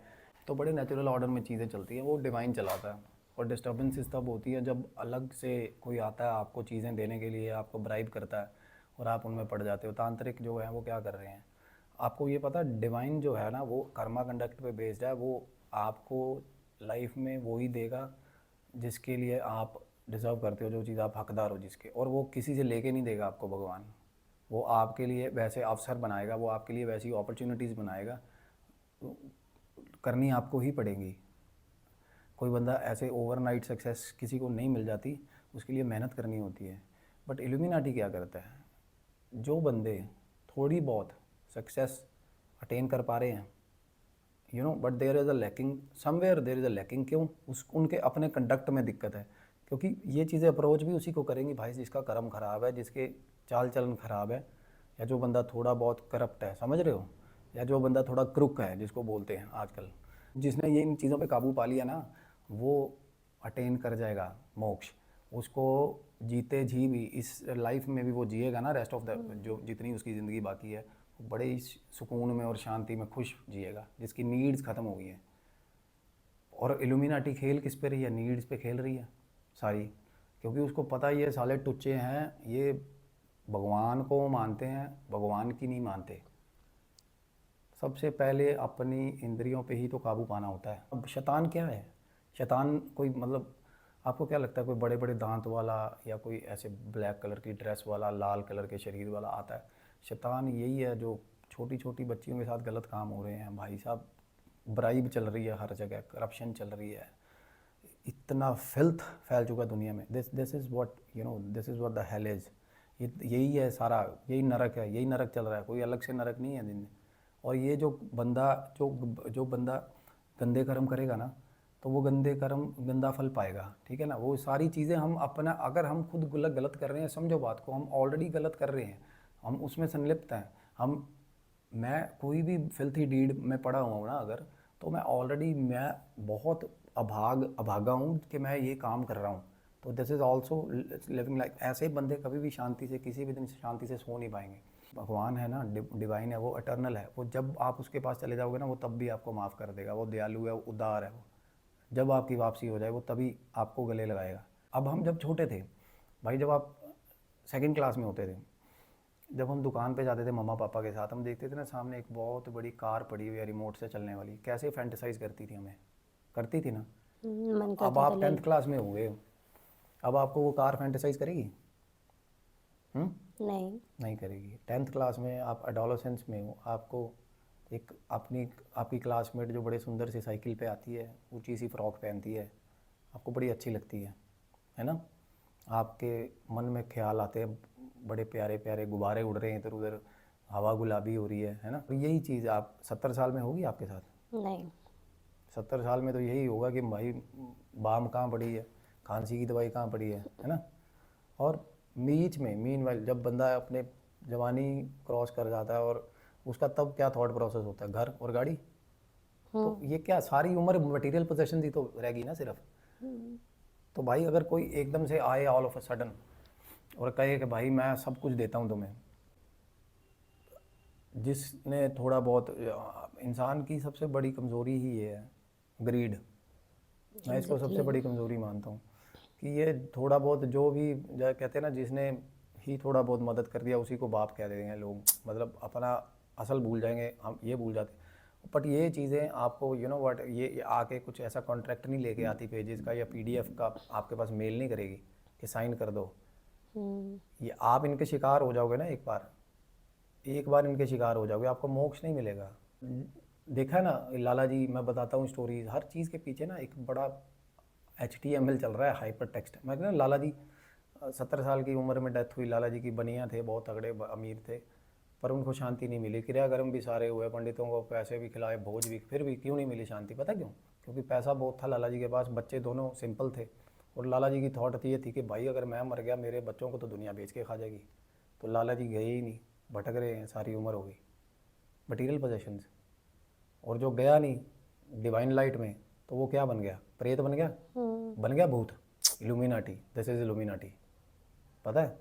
[SPEAKER 1] तो बड़े नेचुरल ऑर्डर में चीज़ें चलती हैं, वो डिवाइन चलाता है। और डिस्टर्बेंसेस तब होती है जब अलग से कोई आता है आपको चीज़ें देने के लिए, आपको ब्राइब करता है और आप उनमें पड़ जाते हो। तांत्रिक जो है वो क्या कर रहे हैं, आपको ये पता, डिवाइन जो है ना वो कर्मा कंडक्ट पे बेस्ड है। वो आपको लाइफ में वो ही देगा जिसके लिए आप डिज़र्व करते हो, जो चीज़ आप हकदार हो जिसके, और वो किसी से लेके नहीं देगा आपको भगवान। वो आपके लिए वैसे अवसर बनाएगा, वो आपके लिए वैसी अपॉर्चुनिटीज़ बनाएगा, करनी आपको ही पड़ेंगी। कोई बंदा ऐसे ओवरनाइट सक्सेस किसी को नहीं मिल जाती, उसके लिए मेहनत करनी होती है। बट इल्यूमिनाटी क्या करता है, जो बंदे थोड़ी बहुत सक्सेस अटेन कर पा रहे हैं, you know, but there is a lacking somewhere, there is a lacking. क्यों? उनके अपने कंडक्ट में दिक्कत है, क्योंकि ये चीज़ें अप्रोच भी उसी को करेंगी भाई जिसका कर्म ख़राब है, जिसके चाल चलन ख़राब है, या जो बंदा थोड़ा बहुत करप्ट है, समझ रहे हो, या जो बंदा थोड़ा क्रुक है जिसको बोलते हैं आजकल। जिसने ये इन चीज़ों पे काबू पा लिया ना, वो अटेन कर जाएगा मोक्ष। उसको जीते जी भी इस लाइफ में भी वो जिएगा ना, रेस्ट ऑफ द जो जितनी उसकी ज़िंदगी बाकी है, वो बड़े ही सुकून में और शांति में खुश जिएगा, जिसकी नीड्स ख़त्म हो गई हैं। और इल्यूमिनाटी खेल किस पे रही है? नीड्स पे खेल रही है सारी, क्योंकि उसको पता ये साले टुच्चे हैं, ये भगवान को मानते हैं, भगवान की नहीं मानते। सबसे पहले अपनी इंद्रियों पे ही तो काबू पाना होता है। अब शैतान क्या है? शैतान कोई मतलब, आपको क्या लगता है कोई बड़े बड़े दांत वाला या कोई ऐसे ब्लैक कलर की ड्रेस वाला, लाल कलर के शरीर वाला आता है? शैतान यही है जो छोटी छोटी बच्चियों के साथ गलत काम हो रहे हैं भाई साहब। ब्राइब चल रही है हर जगह, करप्शन चल रही है, इतना फिल्थ फैल चुका दुनिया में। This is what you know, this is what the hell is. यही है सारा, यही नरक है, यही नरक चल रहा है, कोई अलग से नरक नहीं है दिन। और ये जो बंदा जो बंदा गंदे कर्म करेगा ना, तो वो गंदे कर्म गंदा फल पाएगा, ठीक है ना। वो सारी चीज़ें हम अपना, अगर हम खुद गलत कर रहे हैं, समझो बात को, हम ऑलरेडी गलत कर रहे हैं, हम उसमें संलिप्त हैं। मैं कोई भी फिल्थी डीड में पड़ा हुआ हूँ ना अगर, तो मैं बहुत अभागा हूँ कि मैं ये काम कर रहा हूँ। तो this is also living like, ऐसे बंदे कभी भी शांति से किसी भी दिन शांति से सो नहीं पाएंगे। भगवान है ना, डिवाइन है, वो एटर्नल है, वो जब आप उसके पास चले जाओगे ना वो तब भी आपको माफ़ कर देगा। वो दयालु है, वो उदार है। वो जब आपकी वापसी हो जाए वो तभी आपको गले लगाएगा। अब हम जब छोटे थे भाई, जब आप सेकंड क्लास में होते थे, जब हम दुकान पे जाते थे मम्मा पापा के साथ, हम देखते थे ना सामने एक बहुत बड़ी कार पड़ी हुई है रिमोट से चलने वाली, कैसे फैंटेसाइज करती थी हमें, करती थी ना।
[SPEAKER 2] मन
[SPEAKER 1] अब
[SPEAKER 2] करता था
[SPEAKER 1] आप
[SPEAKER 2] ले
[SPEAKER 1] 10th क्लास में हो गए हो, अब आपको वो कार फैंटेसाइज करेगी?
[SPEAKER 2] नहीं।
[SPEAKER 1] नहीं करेगी। 10th क्लास में आप एडोलेसेंस में हो, आपको एक आपकी क्लासमेट जो बड़े सुंदर सी साइकिल पे आती है, ऊंची सी फ्रॉक पहनती है, आपको बड़ी अच्छी लगती है ना। आपके मन में ख्याल आते हैं, बड़े प्यारे प्यारे गुब्बारे उड़ रहे हैं इधर उधर, हवा गुलाबी हो रही है ना। तो यही चीज़ आप 70 साल में होगी आपके साथ।
[SPEAKER 2] नहीं।
[SPEAKER 1] 70 साल में तो यही होगा कि भाई बाम कहाँ पड़ी है, खांसी की दवाई कहाँ पड़ी है ना। और बीच में मीनवाइल जब बंदा अपने जवानी क्रॉस कर जाता है, और उसका तब क्या थॉट प्रोसेस होता है, घर और गाड़ी। तो ये क्या सारी उम्र मटेरियल पोजेशन ही तो रहेगी ना सिर्फ। तो भाई अगर कोई एकदम से आए ऑल ऑफ अ सडन और कहे कि भाई मैं सब कुछ देता हूँ तुम्हें, जिसने थोड़ा बहुत, इंसान की सबसे बड़ी कमज़ोरी ही ये है, ग्रीड। मैं इसको सबसे
[SPEAKER 2] एग्जैक्टली।
[SPEAKER 1] बड़ी कमज़ोरी मानता हूँ कि ये थोड़ा बहुत जो भी कहते हैं ना, जिसने ही थोड़ा बहुत मदद कर दिया उसी को बाप कह देंगे लोग, मतलब अपना असल भूल जाएंगे, हम ये भूल जाते। बट ये चीज़ें आपको यू नो व्हाट, ये आके कुछ ऐसा कॉन्ट्रैक्ट नहीं लेके आती पेजेस का या पीडीएफ का आपके पास मेल नहीं करेगी कि साइन कर दो। ये आप इनके शिकार हो जाओगे ना, एक बार इनके शिकार हो जाओगे, आपको मोक्ष नहीं मिलेगा। देखा है ना लाला जी, मैं बताता हूँ स्टोरीज, हर चीज़ के पीछे ना एक बड़ा HTML चल रहा है, हाइपर टेक्स्ट। मैं कहना लाला जी 70 साल की उम्र में डेथ हुई, लाला जी की बनिया थे, बहुत तगड़े अमीर थे, पर उनको शांति नहीं मिली। क्रियाकर्म भी सारे हुए, पंडितों को पैसे भी खिलाए, भोज भी, फिर भी क्यों नहीं मिली शांति? पता क्यों? क्योंकि पैसा बहुत था लाला जी के पास, बच्चे दोनों सिंपल थे, और लाला जी की थॉट ये थी कि भाई अगर मैं मर गया मेरे बच्चों को तो दुनिया बेच के खा जाएगी। तो लाला जी गए ही नहीं, भटक रहे हैं, सारी उम्र हो गई मटीरियल पोजेशंस। और जो गया नहीं डिवाइन लाइट में, तो वो क्या बन गया? प्रेत बन गया, बन गया भूत। Illuminati, this is illuminati. पता है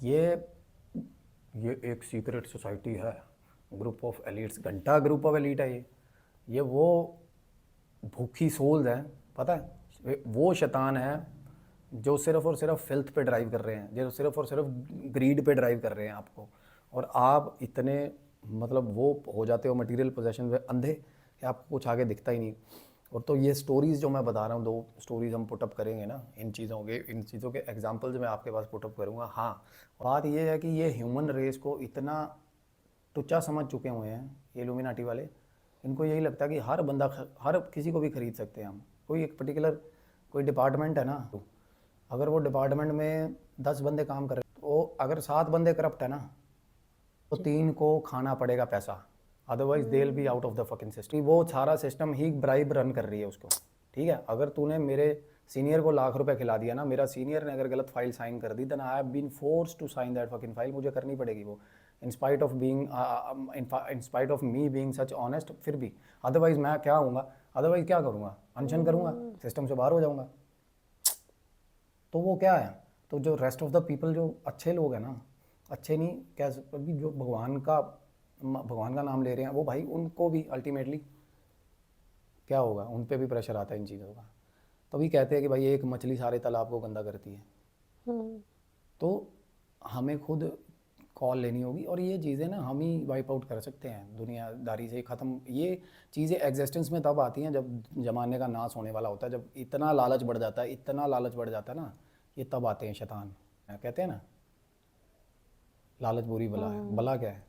[SPEAKER 1] ये एक सीक्रेट सोसाइटी है, ग्रुप ऑफ एलिट्स, घंटा ग्रुप ऑफ एलिट है ये वो भूखी सोल्स हैं। पता है वो शैतान है जो सिर्फ और सिर्फ फिल्थ पे ड्राइव कर रहे हैं, जो सिर्फ और सिर्फ ग्रीड पे ड्राइव कर रहे हैं आपको। और आप इतने मतलब वो हो जाते हो मटेरियल पोजेशन में अंधे कि आपको कुछ आगे दिखता ही नहीं। और तो ये स्टोरीज़ जो मैं बता रहा हूँ, 2 स्टोरीज़ हम पुटअप करेंगे ना, इन चीज़ों के एग्जांपल्स मैं आपके पास पुटअप करूँगा। हाँ, बात ये है कि ये ह्यूमन रेस को इतना टुच्चा समझ चुके हुए हैं ये इल्यूमिनाटी वाले। इनको यही लगता है कि हर बंदा हर किसी को भी खरीद सकते हैं हम। कोई एक पर्टिकुलर कोई डिपार्टमेंट है ना, तो अगर वो डिपार्टमेंट में 10 बंदे काम कर रहे हैं, तो अगर 7 बंदे करप्ट है ना, तो 3 को खाना पड़ेगा पैसा, otherwise they will be out of the fucking system. वो सारा सिस्टम ही ब्राइब रन कर रही है उसको। ठीक है, अगर तूने मेरे सीनियर को लाख रुपए खिला दिया ना, मेरा सीनियर ने अगर गलत फाइल साइन कर दी, then I have been force to sign that fucking file, मुझे करनी पड़ेगी वो, in spite of me being such honest. फिर भी अदरवाइज मैं क्या होऊंगा, अदरवाइज क्या करूँगा? अनशन करूँगा, सिस्टम से बाहर हो जाऊँगा। तो वो क्या है, तो जो रेस्ट ऑफ द पीपल जो अच्छे लोग हैं ना, अच्छे नहीं क्या, अभी जो भगवान का नाम ले रहे हैं, वो भाई उनको भी अल्टीमेटली क्या होगा, उन पे भी प्रेशर आता है इन चीज़ों का। तभी कहते हैं कि भाई एक मछली सारे तालाब को गंदा करती है। तो हमें खुद कॉल लेनी होगी, और ये चीज़ें ना हम ही वाइप आउट कर सकते हैं, दुनियादारी से ख़त्म। ये चीज़ें एग्जिस्टेंस में तब आती हैं जब ज़माने का नाश होने वाला होता है, जब इतना लालच बढ़ जाता है, इतना लालच बढ़ जाता है ना, ये तब आते हैं शैतान। कहते हैं ना लालच बुरी बला है। बला क्या है?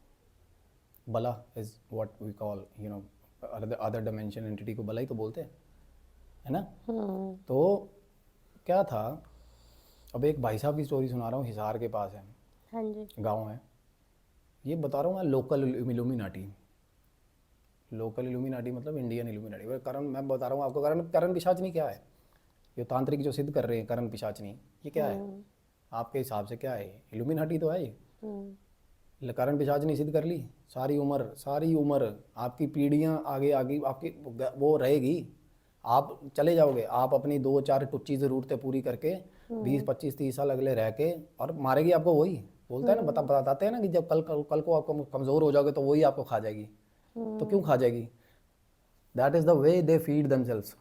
[SPEAKER 1] बला is what we call you know other dimension entity को बला ही तो बोलते हैं, है ना। तो क्या था, अब एक भाई साहब की स्टोरी सुना रहा हूँ, हिसार के पास है,
[SPEAKER 2] हाँ जी।
[SPEAKER 1] गांव है। ये बता रहा हूँ मैं, लोकल इल्यूमिनाटी। लोकल इल्यूमिनाटी मतलब इंडियन इल्यूमिनाटी। करण मैं बता रहा हूँ आपको, करण पिशाचनी क्या है? ये तांत्रिक जो सिद्ध कर रहे हैं करण पिशाचनी, ये क्या है आपके हिसाब से? क्या है? इल्यूमिनाटी तो है ये। करण पिशाच ने सिद्ध कर ली, सारी उम्र आपकी पीढ़ियां आगे आगे आपकी वो रहेगी। आप चले जाओगे, आप अपनी 2-4 टुच्ची ज़रूरतें पूरी करके 20-25-30 साल अगले रह के, और मारेगी आपको वही। बोलता है ना, बताते हैं ना कि जब कल को आपको कमज़ोर हो जाओगे तो वही आपको खा जाएगी। तो क्यों खा जाएगी? That is the way they feed themselves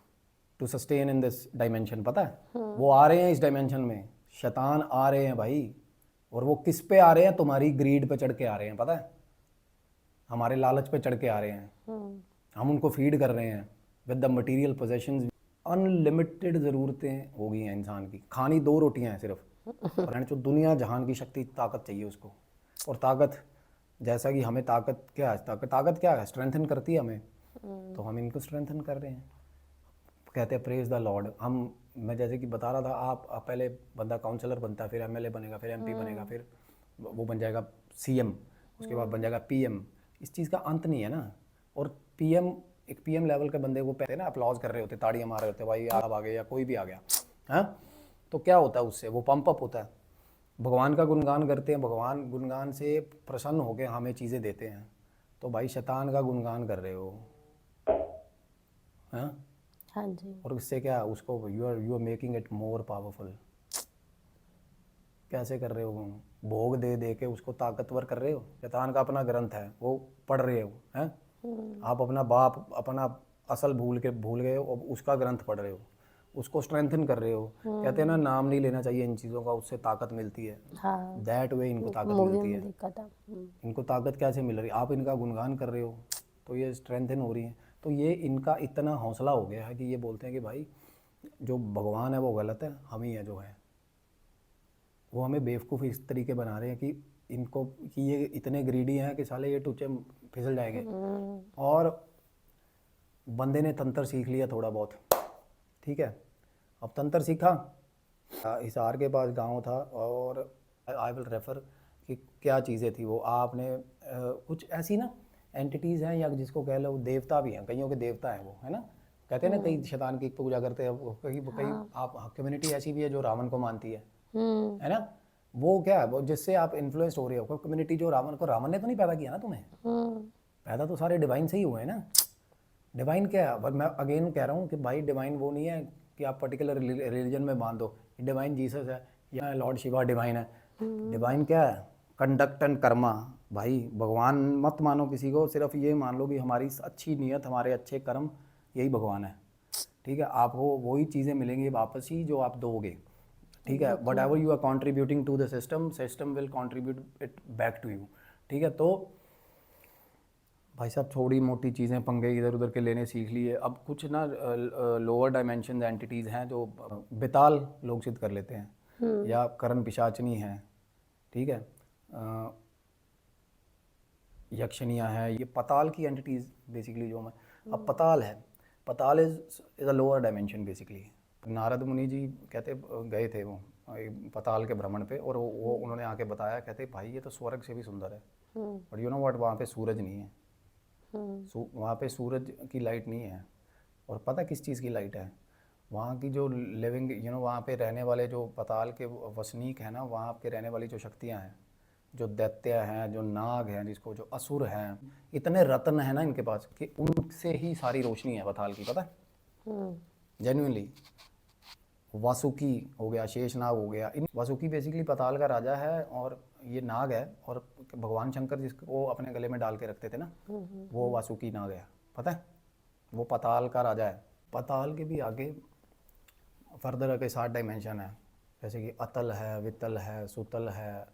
[SPEAKER 1] to sustain in this dimension. पता है, वो आ रहे हैं इस डायमेंशन में, शैतान आ रहे हैं भाई। और वो किस पे आ रहे हैं? तुम्हारी ग्रीड पे चढ़ के आ रहे हैं, पता है, हमारे लालच पे चढ़ के आ रहे हैं। हम उनको फीड कर रहे हैं with the material possessions. Unlimited ज़रूरतें हो गई हैं इंसान की, खानी 2 रोटियां हैं सिर्फ, और जो दुनिया जहान की शक्ति ताकत चाहिए उसको। और ताकत, जैसा कि हमें ताकत क्या है, ताकत क्या है? स्ट्रेंथन करती है हमें, तो हम इनको स्ट्रेंथन कर रहे हैं। कहते हैं प्रेज द लॉर्ड। मैं जैसे कि बता रहा था, आप पहले बंदा काउंसलर बनता है, फिर एमएलए बनेगा, फिर एमपी बनेगा, फिर वो बन जाएगा सीएम, उसके बाद बन जाएगा पीएम। इस चीज़ का अंत नहीं है ना। और पीएम, एक पीएम लेवल के बंदे को पहले ना अप्लॉज कर रहे होते, ताड़ियां मार रहे होते, भाई आप आ गए या कोई भी आ गया, हाँ। तो क्या होता है उससे? वो पंप अप होता है। भगवान का गुणगान करते हैं, भगवान गुणगान से प्रसन्न होकर हमें चीज़ें देते हैं। तो भाई शैतान का गुणगान कर रहे हो, हाँ।
[SPEAKER 2] हाँ जी।
[SPEAKER 1] और इससे क्या, उसको you are making it more powerful. कैसे कर रहे हो? भोग दे दे के उसको ताकतवर कर रहे हो। शैतान का अपना ग्रंथ है, वो पढ़ रहे हो, हैं। आप अपना बाप, अपना असल भूल गए हो, अब उसका ग्रंथ पढ़ रहे हो, उसको स्ट्रेंथन कर रहे हो। कहते हैं ना, नाम नहीं लेना चाहिए इन चीज़ों का, उससे ताकत मिलती है।
[SPEAKER 2] हाँ,
[SPEAKER 1] दैट वे इनको ताकत
[SPEAKER 2] मूवी
[SPEAKER 1] मिलती
[SPEAKER 2] में
[SPEAKER 1] है।
[SPEAKER 2] देखा था।
[SPEAKER 1] इनको ताकत कैसे मिल रही? आप इनका गुणगान कर रहे हो, तो ये स्ट्रेंथन हो रही है। तो ये इनका इतना हौसला हो गया है कि ये बोलते हैं कि भाई जो भगवान है वो गलत है, हम ही है जो है। वो हमें बेवकूफ़ इस तरीके बना रहे हैं कि इनको, कि ये इतने ग्रीडी हैं कि साले ये टूचे फिसल जाएंगे। और बंदे ने तंत्र सीख लिया थोड़ा बहुत, ठीक है। अब तंत्र सीखा, हिसार के पास गांव था, और आई विल रेफर कि क्या चीज़ें थी वो। आपने कुछ ऐसी ना एंटिटीज़ हैं, या जिसको कह लो देवता भी हैं, कईयों के देवता हैं वो, है ना। कहते हैं ना कई शैतान की पूजा करते हैं, कई आप कम्युनिटी ऐसी भी है जो रावण को मानती है ना। वो क्या है, वो जिससे आप इन्फ्लुएंस्ड हो रहे हो, कम्युनिटी जो रावण ने तो नहीं पैदा किया ना तुम्हें, पैदा तो सारे डिवाइन से ही हुए हैं ना। डिवाइन क्या है? पर मैं अगेन कह रहा हूँ कि भाई डिवाइन वो नहीं है कि आप पर्टिकुलर रिलीजन में बांध दो, डिवाइन जीसस है या लॉर्ड शिवा डिवाइन है। डिवाइन क्या है? Conduct and Karma. भाई भगवान मत मानो किसी को, सिर्फ ये मान लो कि हमारी अच्छी नीयत, हमारे अच्छे कर्म, यही भगवान है, ठीक है। आपको वही चीज़ें मिलेंगी वापस ही जो आप दोगे, ठीक है। Whatever you are contributing to the system, system will contribute it back to you, ठीक है। तो भाई साहब थोड़ी मोटी चीज़ें पंगे इधर उधर के लेने सीख लिए। अब कुछ ना लोअर डायमेंशन एंटिटीज़ हैं जो बेताल लोग सिद्ध कर लेते हैं, या करण पिशाचनी हैं, ठीक है, यक्षनियाँ हैं, ये पताल की एंटिटीज़ बेसिकली जो मैं। अब पताल है, पताल is a lower dimension basically. Narad मुनि जी कहते गए थे वो पताल के भ्रमण पे, और वो उन्होंने आके बताया, कहते भाई ये तो स्वर्ग से भी सुंदर है, बट यू नो व्हाट, वहाँ पे सूरज नहीं है, वहाँ पे सूरज की लाइट नहीं है। और पता किस चीज़ की लाइट है? वहाँ की जो लिविंग, वहाँ पे रहने वाले जो पताल के वसनीक हैं ना, वहाँ पे रहने वाली जो शक्तियाँ हैं, जो दैत्य हैं, जो नाग हैं, जिसको जो असुर हैं, इतने रत्न हैं ना इनके पास कि उनसे ही सारी रोशनी है पताल की, पता है, जेन्युइनली। वासुकी हो गया, शेषनाग हो गया, इन वासुकी बेसिकली पताल का राजा है, और ये नाग है, और भगवान शंकर जिसको अपने गले में डाल के रखते थे ना, वो वासुकी नाग है, पता है। वो पताल का राजा है। पताल के भी आगे फर्दर के 7 डायमेंशन है, जैसे कि अतल है, वितल है, सुतल है,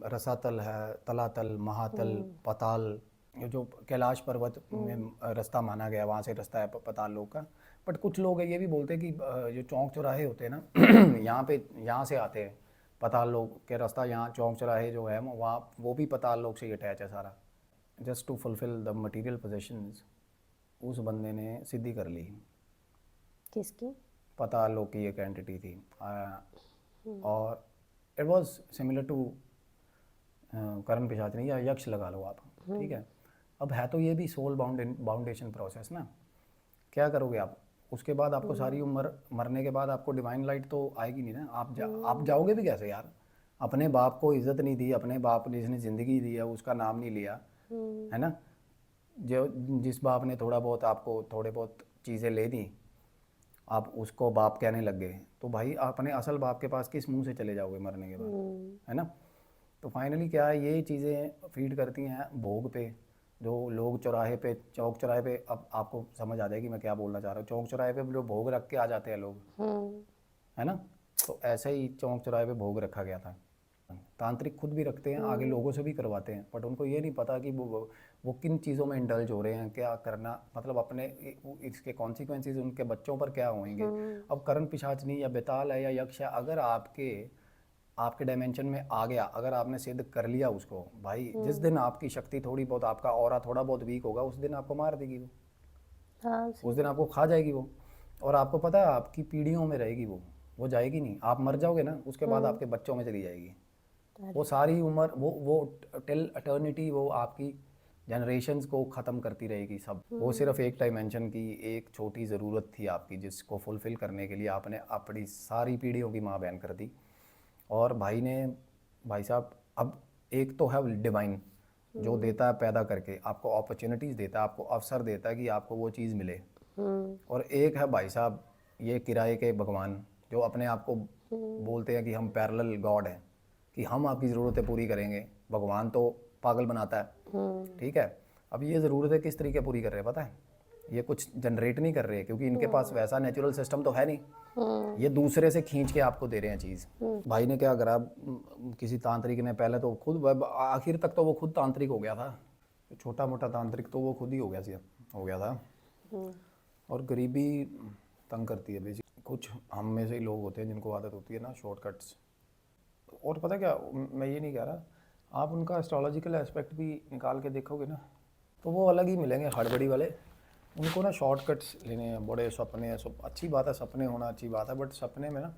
[SPEAKER 1] रसातल है, तलातल, महातल, पताल। ये जो कैलाश पर्वत में रास्ता माना गया, वहाँ से रास्ता है पताल लोग का। बट कुछ लोग ये भी बोलते हैं कि जो चौक चौराहे होते हैं ना यहाँ से आते हैं पताल लोग के रास्ता, यहाँ चौक चौराहे जो है वहाँ, वो भी पताल लोग से ही अटैच है सारा। Just to fulfil the material possessions, उस बंदे ने सिद्धि कर ली।
[SPEAKER 2] किसकी?
[SPEAKER 1] पताल लोग की एक एंटिटी थी, और इट वाज सिमिलर टू करण पिशाचनी या यक्ष लगा लो आप, ठीक है। अब है तो ये भी सोल बाउंडेशन प्रोसेस ना। क्या करोगे आप उसके बाद? आपको सारी उम्र, मरने के बाद आपको डिवाइन लाइट तो आएगी नहीं ना। आप जाओगे भी कैसे यार? अपने बाप को इज्जत नहीं दी, अपने बाप ने जिसने ज़िंदगी दी है उसका नाम नहीं लिया, है ना। जो जिस बाप ने थोड़ा बहुत आपको थोड़े बहुत चीज़ें ले दी, आप उसको बाप कहने लग गए, तो भाई अपने असल बाप के पास किस मुंह से चले जाओगे मरने के बाद, है ना। तो फाइनली क्या है, ये चीज़ें फीड करती हैं भोग पे। जो लोग चौराहे पे, चौक चौराहे पे, अब आपको समझ आ जाएगी मैं क्या बोलना चाह रहा हूँ। चौक चौराहे पे जो भोग रख के आ जाते हैं लोग, है ना। तो ऐसे ही चौक चौराहे पे भोग रखा गया था। तांत्रिक खुद भी रखते हैं, आगे लोगों से भी करवाते हैं, बट उनको ये नहीं पता कि वो किन चीज़ों में इंडल्ज हो रहे हैं, क्या करना, मतलब अपने इसके कॉन्सिक्वेंसेस उनके बच्चों पर क्या होंगे। अब करण पिशाचनी या बेताल है या यक्ष है, अगर आपके आपके डायमेंशन में आ गया, अगर आपने सिद्ध कर लिया उसको, भाई जिस दिन आपकी शक्ति थोड़ी बहुत, आपका ऑरा थोड़ा बहुत वीक होगा, उस दिन आपको मार देगी वो,
[SPEAKER 2] हाँ
[SPEAKER 1] उस दिन आपको खा जाएगी वो। और आपको पता है आपकी पीढ़ियों में रहेगी वो जाएगी नहीं। आप मर जाओगे ना, उसके बाद आपके बच्चों में चली जाएगी वो सारी उम्र, वो टिल अटर्निटी वो आपकी जनरेशन्स को ख़त्म करती रहेगी सब। वो सिर्फ एक डायमेंशन की एक छोटी ज़रूरत थी आपकी, जिसको फुलफ़िल करने के लिए आपने अपनी सारी पीढ़ियों की माँ बहन कर दी। और भाई ने, भाई साहब, अब एक तो है डिवाइन जो देता है पैदा करके, आपको अपॉर्चुनिटीज़ देता है, आपको अवसर देता है कि आपको वो चीज़ मिले। और एक है भाई साहब ये किराए के भगवान, जो अपने आप को बोलते हैं कि हम पैरेलल गॉड हैं, कि हम आपकी ज़रूरतें पूरी करेंगे। भगवान तो पागल बनाता है, ठीक है। अब ये ज़रूरतें किस तरीके पूरी कर रहे हैं पता है, ये कुछ जनरेट नहीं कर रहे, क्योंकि इनके पास वैसा नेचुरल सिस्टम तो है नहीं, ये दूसरे से खींच के आपको दे रहे हैं चीज़। भाई ने क्या करा, किसी तांत्रिक ने, पहले तो खुद आखिर तक तो वो खुद तांत्रिक हो गया था, छोटा मोटा तांत्रिक तो वो खुद ही हो गया था। और गरीबी तंग करती है बेसिक। कुछ हम में से ही लोग होते हैं जिनको आदत होती है ना शॉर्टकट्स। और पता क्या, मैं ये नहीं कह रहा, आप उनका एस्ट्रोलॉजिकल एस्पेक्ट भी निकाल के देखोगे ना, तो वो अलग ही मिलेंगे हड़बड़ी वाले। उनको ना शॉर्टकट्स लेने हैं, बड़े सपने हैं, सब अच्छी बात है, सपने होना अच्छी बात है, बट सपने में ना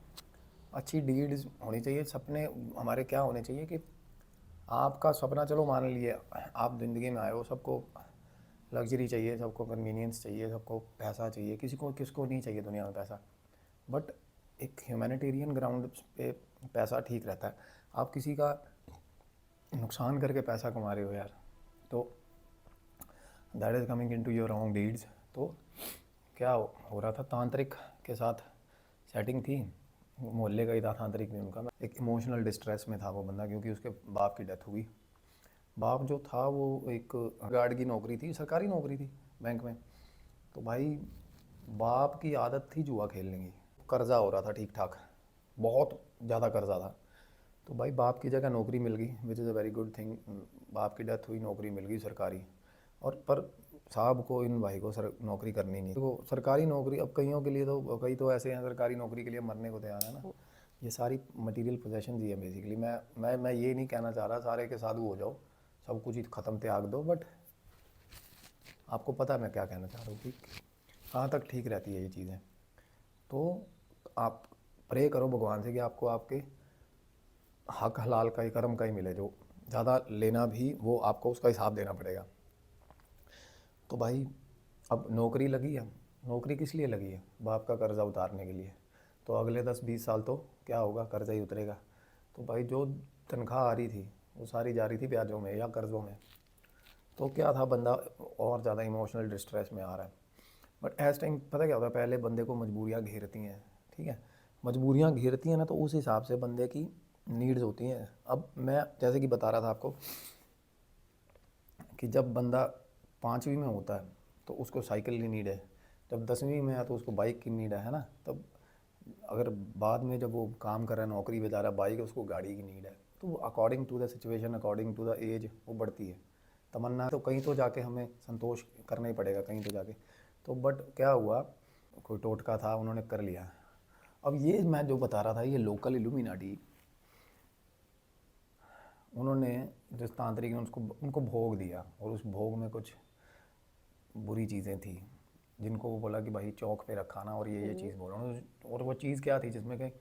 [SPEAKER 1] अच्छी डीड्स होनी चाहिए। सपने हमारे क्या होने चाहिए कि आपका सपना, चलो मान लिए आप ज़िंदगी में आए हो, सबको लग्जरी चाहिए, सबको कन्वीनियंस चाहिए, सबको पैसा चाहिए, किसको नहीं चाहिए दुनिया में पैसा, बट एक ह्यूमैनिटेरियन ग्राउंड पे पैसा ठीक रहता है। आप किसी का नुकसान करके पैसा कमा रहे हो यार, तो that is coming into your wrong deeds. तो क्या हो रहा था, तांत्रिक के साथ सेटिंग थी, मोहल्ले का ही था तांत्रिक भी उनका। एक इमोशनल डिस्ट्रेस में था वो बंदा, क्योंकि उसके बाप की डेथ हुई। बाप जो था वो एक गार्ड की नौकरी थी, सरकारी नौकरी थी बैंक में। तो भाई बाप की आदत थी जुआ खेलने की, कर्जा हो रहा था ठीक ठाक, बहुत ज़्यादा कर्जा था। तो भाई बाप की जगह नौकरी मिल गई, which is a very good thing. बाप की डेथ हुई, नौकरी मिल गई सरकारी। और पर साहब को, इन भाई को नौकरी करनी नहीं। तो सरकारी नौकरी, अब कईयों के लिए तो, कई तो ऐसे हैं सरकारी नौकरी के लिए मरने को तैयार है ना। ये सारी मटेरियल पोजेशन ही है बेसिकली। मैं ये नहीं कहना चाह रहा सारे के साधु हो जाओ, सब कुछ ही ख़त्म त्याग दो, बट आपको पता है मैं क्या कहना चाह रहा हूँ कि कहाँ तक ठीक रहती है ये चीज़ें। तो आप प्रे करो भगवान से कि आपको आपके हक हलाल का ही, कर्म का ही मिले। जो ज़्यादा लेना भी वो आपको उसका हिसाब देना पड़ेगा। तो भाई अब नौकरी लगी है, नौकरी किस लिए लगी है, बाप का कर्ज़ा उतारने के लिए। तो अगले 10-20 साल तो क्या होगा, कर्ज़ा ही उतरेगा। तो भाई जो तनख्वाह आ रही थी वो सारी जा रही थी ब्याजों में या कर्ज़ों में। तो क्या था, बंदा और ज़्यादा इमोशनल डिस्ट्रेस में आ रहा है। बट एज टाइम पता क्या होता है, पहले बंदे को मजबूरियाँ घेरती हैं, ठीक है। मजबूरियाँ घेरती हैं ना, तो उस हिसाब से बंदे की नीड्स होती हैं। अब मैं जैसे कि बता रहा था आपको कि जब बंदा 5वीं में होता है तो उसको साइकिल की नीड है, जब 10वीं में है तो उसको बाइक की नीड है ना। तब अगर बाद में जब वो काम कर रहा है, नौकरी पे जा रहा है, बाइक है, उसको गाड़ी की नीड है। तो according to the situation, according to the age वो बढ़ती है। तमन्ना तो कहीं तो जाके हमें संतोष करना ही पड़ेगा, कहीं तो जाके। तो बट क्या हुआ, कोई टोटका था, उन्होंने कर लिया। अब ये मैं जो बता रहा था, ये लोकल इल्यूमिनाटी, उन्होंने, जिस तांत्रिक ने उनको भोग दिया, और उस भोग में कुछ बुरी चीज़ें थी जिनको वो बोला कि भाई चौक पे रखाना, और ये चीज़ बोला। और वो चीज़ क्या थी जिसमें कि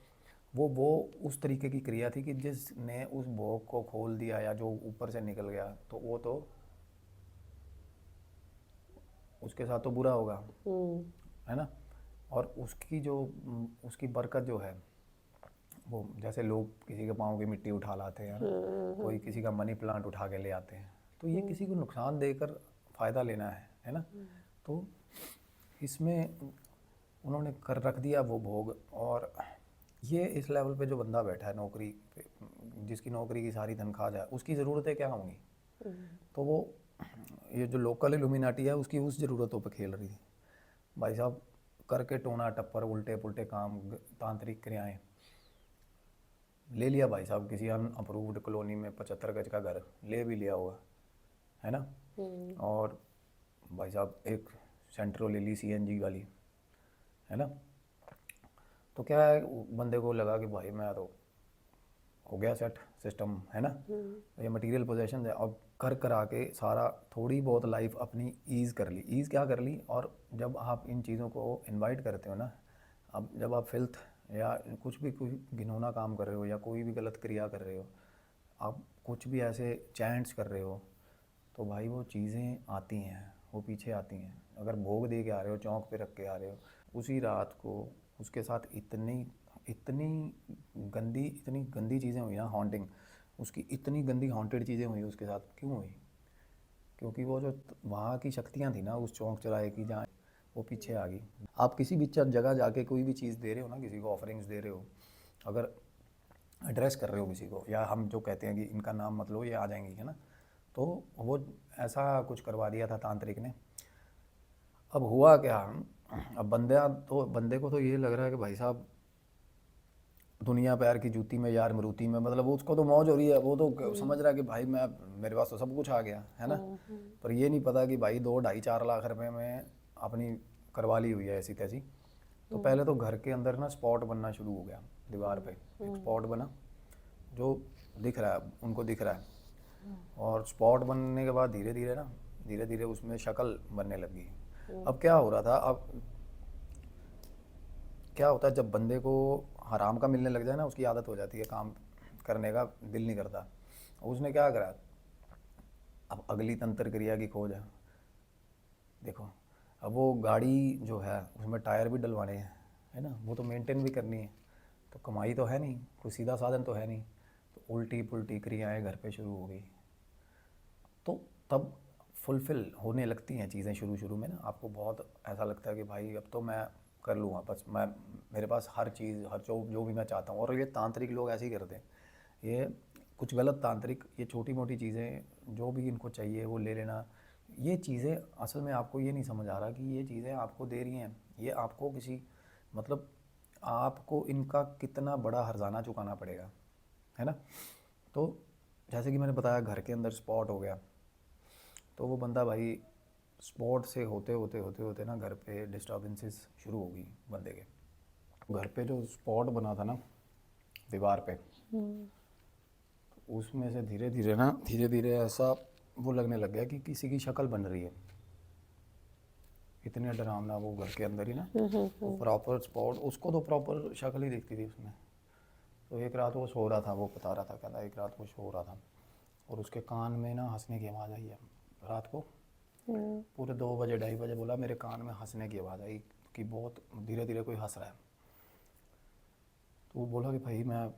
[SPEAKER 1] वो उस तरीके की क्रिया थी कि जिसने उस भोग को खोल दिया या जो ऊपर से निकल गया, तो वो तो उसके साथ तो बुरा होगा, है ना। और उसकी बरकत जो है वो जैसे लोग किसी के पाँव की मिट्टी उठा लाते हैं ना, कोई किसी का मनी प्लांट उठा के ले आते हैं, तो ये किसी को नुकसान देकर फ़ायदा लेना है ना। तो इसमें उन्होंने कर रख दिया वो भोग। और ये इस लेवल पे जो बंदा बैठा है नौकरी पे, जिसकी नौकरी की सारी तनख्वाह जाए, उसकी ज़रूरतें क्या होंगी। तो वो ये जो लोकल इल्यूमिनाटी है उसकी उस ज़रूरतों पे खेल रही थी भाई साहब, करके टोना टप्पर उल्टे पुल्टे काम, तांत्रिक क्रियाएं। ले लिया भाई साहब किसी अनअप्रूव्ड कॉलोनी में 75 गज का घर ले भी लिया होगा, है ना। और भाई साहब एक सेंट्रो ले ली सीएनजी वाली, है ना। तो क्या है, बंदे को लगा कि भाई मैं तो हो गया सेट सिस्टम, है ना। ये मटेरियल पोजेशन है। अब कर करा के सारा थोड़ी बहुत लाइफ अपनी ईज़ कर ली। ईज़ क्या कर ली। और जब आप इन चीज़ों को इनवाइट करते हो ना, अब जब आप फिल्थ या कुछ भी कोई घिनौना काम कर रहे हो या कोई भी गलत क्रिया कर रहे हो, आप कुछ भी ऐसे चैंट्स कर रहे हो, तो भाई वो चीज़ें आती हैं, वो पीछे आती हैं। अगर भोग दे के आ रहे हो, चौक पे रख के आ रहे हो, उसी रात को उसके साथ इतनी इतनी इतनी गंदी चीज़ें हुई ना, हॉन्टिंग, उसकी इतनी गंदी हॉन्टेड चीज़ें हुई उसके साथ। क्यों हुई? क्योंकि वो जो वहाँ की शक्तियाँ थी ना उस चौक चौराहे की, जहाँ वो पीछे आ गई। आप किसी भी जगह जाके कोई भी चीज़ दे रहे हो ना, किसी को ऑफरिंग्स दे रहे हो, अगर एड्रेस कर रहे हो किसी को, या हम जो कहते हैं कि इनका नाम मत लो ये आ जाएंगी, है ना, तो वो ऐसा कुछ करवा दिया था तांत्रिक ने। अब हुआ क्या, अब बंदे को तो ये लग रहा है कि भाई साहब दुनिया पैर की जूती में यार मरूती में, मतलब उसको तो मौज हो रही है, वो तो समझ रहा है कि भाई मैं, मेरे पास तो सब कुछ आ गया, है ना। पर ये नहीं पता कि भाई 2-2.5-4 लाख रुपए में अपनी करवा ली हुई है ऐसी तैसी। तो पहले तो घर के अंदर ना स्पॉट बनना शुरू हो गया, दीवार पे एक स्पॉट बना जो दिख रहा है, उनको दिख रहा है। और स्पॉट बनने के बाद धीरे धीरे उसमें शक्ल बनने लगी। अब क्या हो रहा था, अब क्या होता है जब बंदे को हराम का मिलने लग जाए ना, उसकी आदत हो जाती है, काम करने का दिल नहीं करता। उसने क्या करा, अब अगली तंत्र क्रिया की खोज है। देखो अब वो गाड़ी जो है उसमें टायर भी डलवाने हैं, है ना, वो तो मेंटेन भी करनी है, तो कमाई तो है नहीं, कोई सीधा साधन तो है नहीं, तो उल्टी पुल्टी क्रियाएं घर पे शुरू हो गई। तो तब फुलफ़िल होने लगती हैं चीज़ें शुरू शुरू में ना, आपको बहुत ऐसा लगता है कि भाई अब तो मैं कर लूँगा, बस मैं, मेरे पास हर चीज़, हर जो भी मैं चाहता हूँ। और ये तांत्रिक लोग ऐसे ही करते हैं, ये कुछ गलत तांत्रिक, ये छोटी मोटी चीज़ें जो भी इनको चाहिए वो ले लेना। ये चीज़ें असल में आपको ये नहीं समझ आ रहा कि ये चीज़ें आपको दे रही हैं, ये आपको किसी, मतलब आपको इनका कितना बड़ा हर्जाना चुकाना पड़ेगा, है ना। तो जैसे कि मैंने बताया घर के अंदर स्पॉट हो गया, तो वो बंदा भाई स्पॉट से होते ना घर पे डिस्टर्बेंसेस शुरू हो गई बंदे के। घर पे जो स्पॉट बना था ना दीवार पे, उसमें से धीरे धीरे ऐसा वो लगने लग गया कि किसी की शक्ल बन रही है। इतने डरावना वो घर के अंदर ही ना, वो प्रॉपर स्पॉट, उसको तो प्रॉपर शक्ल ही दिखती थी उसमें। तो एक रात वो सो रहा था, वो बता रहा था, कहता एक रात वो सो रहा था और उसके कान में ना हंसने की आवाज़ आई है रात को। पूरे 2 बजे 2:30 बजे बोला मेरे कान में हंसने की आवाज़ आई कि बहुत धीरे धीरे कोई हंस रहा है। तो वो बोला कि भाई मैं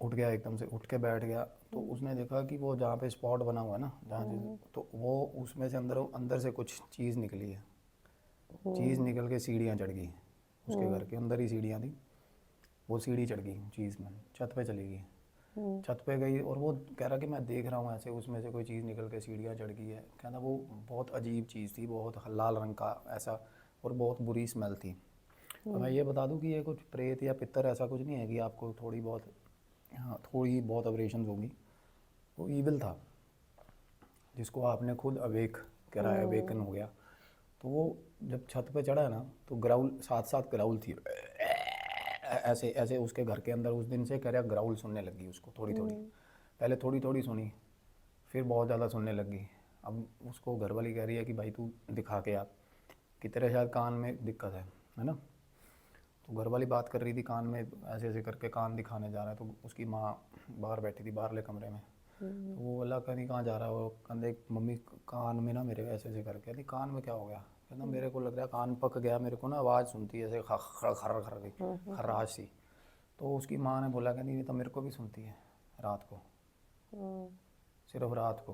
[SPEAKER 1] उठ गया, एकदम से उठ के बैठ गया। तो उसने देखा कि वो जहाँ पे स्पॉट बना हुआ है ना, जहाँ तो वो उसमें से अंदर से कुछ चीज़ निकली है। चीज़ निकल के सीढ़ियाँ चढ़ गई, उसके घर के अंदर ही सीढ़ियाँ थी, वो सीढ़ी चढ़ गई चीज़ में, छत पे चली गई। छत पे गई और वो कह रहा कि मैं देख रहा हूँ ऐसे उसमें से कोई चीज़ निकल के सीढ़ियाँ चढ़ गई है। कहना वो बहुत अजीब चीज़ थी, बहुत लाल रंग का ऐसा, और बहुत बुरी स्मेल थी। तो मैं ये बता दूं कि ये कुछ प्रेत या पितर ऐसा कुछ नहीं है कि आपको थोड़ी बहुत ऑपरेशन होगी। वो ईविल था जिसको आपने खुद अवेक करा है, अवेकन हो गया। तो वो जब छत पे चढ़ा ना, तो ग्राउल, साथ साथ ग्राउल थी, ऐसे ऐसे उसके घर के अंदर। उस दिन से कह रहा ग्राउल सुनने लगी उसको थोड़ी थोड़ी, पहले थोड़ी थोड़ी सुनी, फिर बहुत ज़्यादा सुनने लगी। अब उसको घरवाली कह रही है कि भाई तू दिखा के आ, कि तेरे शायद कान में दिक्कत है ना। तो घरवाली बात कर रही थी कान में, ऐसे ऐसे करके कान दिखाने जा रहा है। तो उसकी माँ बाहर बैठी थी बाहरले कमरे में। तो वो अल्लाह का नहीं कहाँ जा रहा है, वो कहते मम्मी कान में ना मेरे ऐसे ऐसे करके, कहती कान में क्या हो गया। कहना मेरे को लग रहा है कान पक गया, मेरे को ना आवाज़ सुनती है ऐसे खर खर खर की, खर्राश सी। तो उसकी माँ ने बोला कहती ये तो मेरे को भी सुनती है रात को, सिर्फ रात को,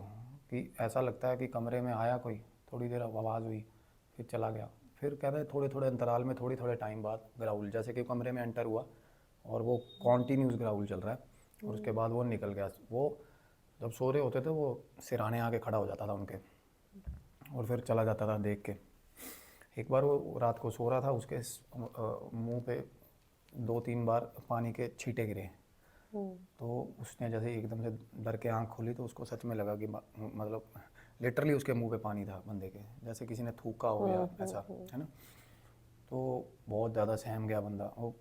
[SPEAKER 1] कि ऐसा लगता है कि कमरे में आया कोई, थोड़ी देर आवाज़ हुई, फिर चला गया। फिर कह रहे थोड़े थोड़े अंतराल में, थोड़े थोड़े टाइम बाद ग्राउल, जैसे कि कमरे में एंटर हुआ और वो कॉन्टीन्यूस ग्राउल चल रहा है, और उसके बाद वो निकल गया। वो जब सो रहे होते थे वो सिरहाने आके खड़ा हो जाता था उनके, और फिर चला जाता था देख के। एक बार वो रात को सो रहा था, उसके मुंह पे 2-3 बार पानी के छींटे गिरे। तो उसने जैसे एकदम से डर के आंख खोली तो उसको सच में लगा कि मतलब लिटरली उसके मुंह पे पानी था बंदे के, जैसे किसी ने थूका हो गया ऐसा, है ना। तो बहुत ज़्यादा सहम गया बंदा वो,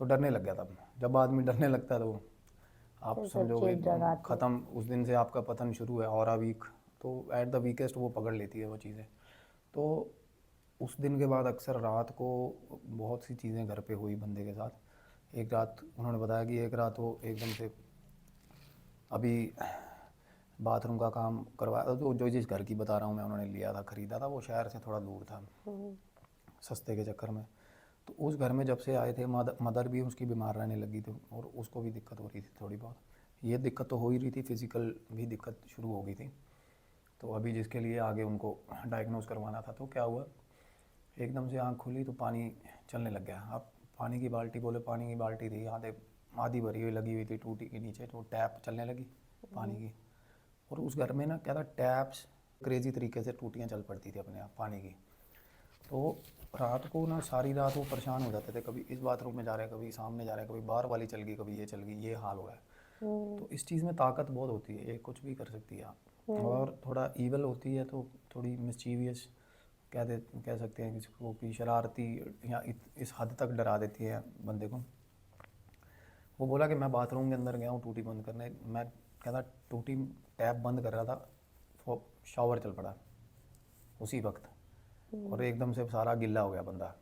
[SPEAKER 1] तो डरने लग गया था। जब आदमी डरने लगता है तो आप
[SPEAKER 2] तो सब
[SPEAKER 1] समझोगे
[SPEAKER 2] चीज़ डराती है।
[SPEAKER 1] ख़त्म, उस दिन से आपका पतन शुरू है। और वीक तो एट द वीकेस्ट वो पकड़ लेती है वो चीज़ें। तो उस दिन के बाद अक्सर रात को बहुत सी चीज़ें घर पे हुई बंदे के साथ। एक रात उन्होंने बताया कि एक रात वो एकदम से अभी बाथरूम का काम करवाया था, तो जो जिस घर की बता रहा हूँ मैं, उन्होंने लिया था, ख़रीदा था, वो शहर से थोड़ा दूर था सस्ते के चक्कर में। तो उस घर में जब से आए थे, मदर भी उसकी बीमार रहने लगी थी और उसको भी दिक्कत हो रही थी थोड़ी बहुत। ये दिक्कत तो हो ही रही थी, फिज़िकल भी दिक्कत शुरू हो गई थी। तो अभी जिसके लिए आगे उनको डायग्नोज करवाना था, तो क्या हुआ, एकदम से आँख खुली तो पानी चलने लग गया। अब पानी की बाल्टी, बोले पानी की बाल्टी थी आधी भरी हुई लगी हुई थी टूटी के नीचे, तो टैप चलने लगी पानी की। और उस घर में ना क्या था, टैप्स क्रेजी तरीके से टूटियाँ चल पड़ती थी अपने आप पानी की। तो रात को ना सारी रात वो परेशान हो जाते थे, कभी इस बाथरूम में जा रहे हैं, कभी सामने जा रहे हैं, कभी बाहर वाली चल गई, कभी ये चल गई, ये हाल हो रहा है। तो इस चीज़ में ताकत बहुत होती है, ये कुछ भी कर सकती है आप। और थोड़ा ईवल होती है तो थोड़ी मिस्चीवियस कह सकते हैं किसी कि शरारती, या इस हद तक डरा देती है बंदे को। वो बोला कि मैं बाथरूम के अंदर गया हूँ टूटी बंद करने, मैं कहता टूटी टैप बंद कर रहा था, वो शावर चल पड़ा उसी वक्त, और एकदम से सारा गिल्ला हो गया बंदा।